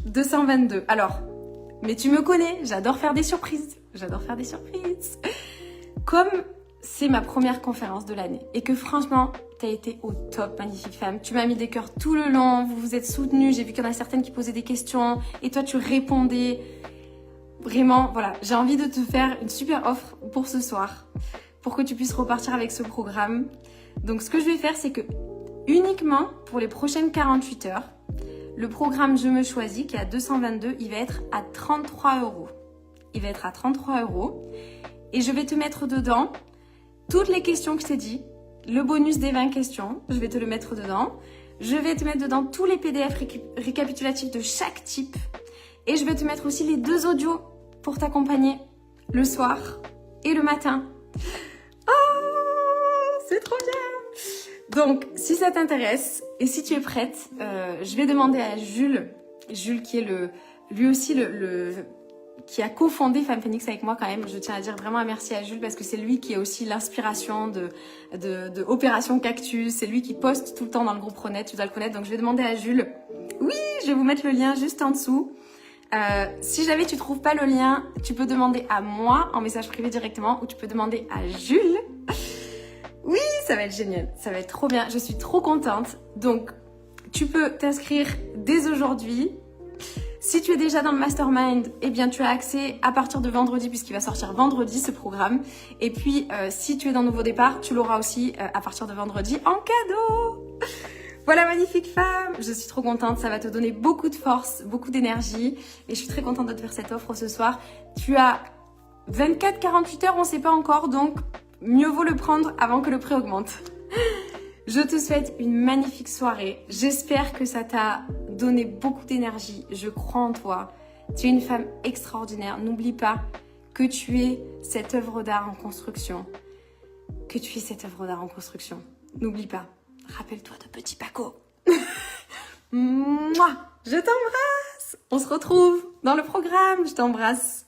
222. Alors, mais tu me connais, j'adore faire des surprises. Comme c'est ma première conférence de l'année et que franchement, tu as été au top, magnifique femme. Tu m'as mis des cœurs tout le long, vous vous êtes soutenus. J'ai vu qu'il y en a certaines qui posaient des questions et toi, tu répondais. Vraiment, voilà, j'ai envie de te faire une super offre pour ce soir, pour que tu puisses repartir avec ce programme. Donc, ce que je vais faire, c'est que uniquement pour les prochaines 48 heures, le programme Je me choisis, qui est à 222, il va être à 33 €. Il va être à 33 € et je vais te mettre dedans toutes les questions que je t'ai dit, le bonus des 20 questions, je vais te le mettre dedans. Je vais te mettre dedans tous les PDF récapitulatifs de chaque type. Et je vais te mettre aussi les 2 audios pour t'accompagner le soir et le matin. Oh, c'est trop bien! Donc, si ça t'intéresse et si tu es prête, je vais demander à Jules qui est lui aussi qui a cofondé Femme Phoenix avec moi quand même. Je tiens à dire vraiment un merci à Jules parce que c'est lui qui est aussi l'inspiration de Opération Cactus. C'est lui qui poste tout le temps dans le groupe Ronet, tu dois le connaître. Donc je vais demander à Jules. Oui, je vais vous mettre le lien juste en dessous. Si jamais tu trouves pas le lien, tu peux demander à moi en message privé directement ou tu peux demander à Jules. Oui, ça va être génial, ça va être trop bien. Je suis trop contente. Donc tu peux t'inscrire dès aujourd'hui. Si tu es déjà dans le mastermind, eh bien tu as accès à partir de vendredi puisqu'il va sortir vendredi ce programme. Et puis si tu es dans Nouveau Départ, tu l'auras aussi à partir de vendredi en cadeau. Voilà, magnifique femme, je suis trop contente, ça va te donner beaucoup de force, beaucoup d'énergie et je suis très contente de te faire cette offre ce soir. Tu as 24-48 heures, on ne sait pas encore, donc mieux vaut le prendre avant que le prix augmente. Je te souhaite une magnifique soirée, j'espère que ça t'a donné beaucoup d'énergie, je crois en toi. Tu es une femme extraordinaire, n'oublie pas que tu es cette œuvre d'art en construction. Que tu es cette œuvre d'art en construction, n'oublie pas. Rappelle-toi de petit Paco. Mouah, je t'embrasse. On se retrouve dans le programme. Je t'embrasse.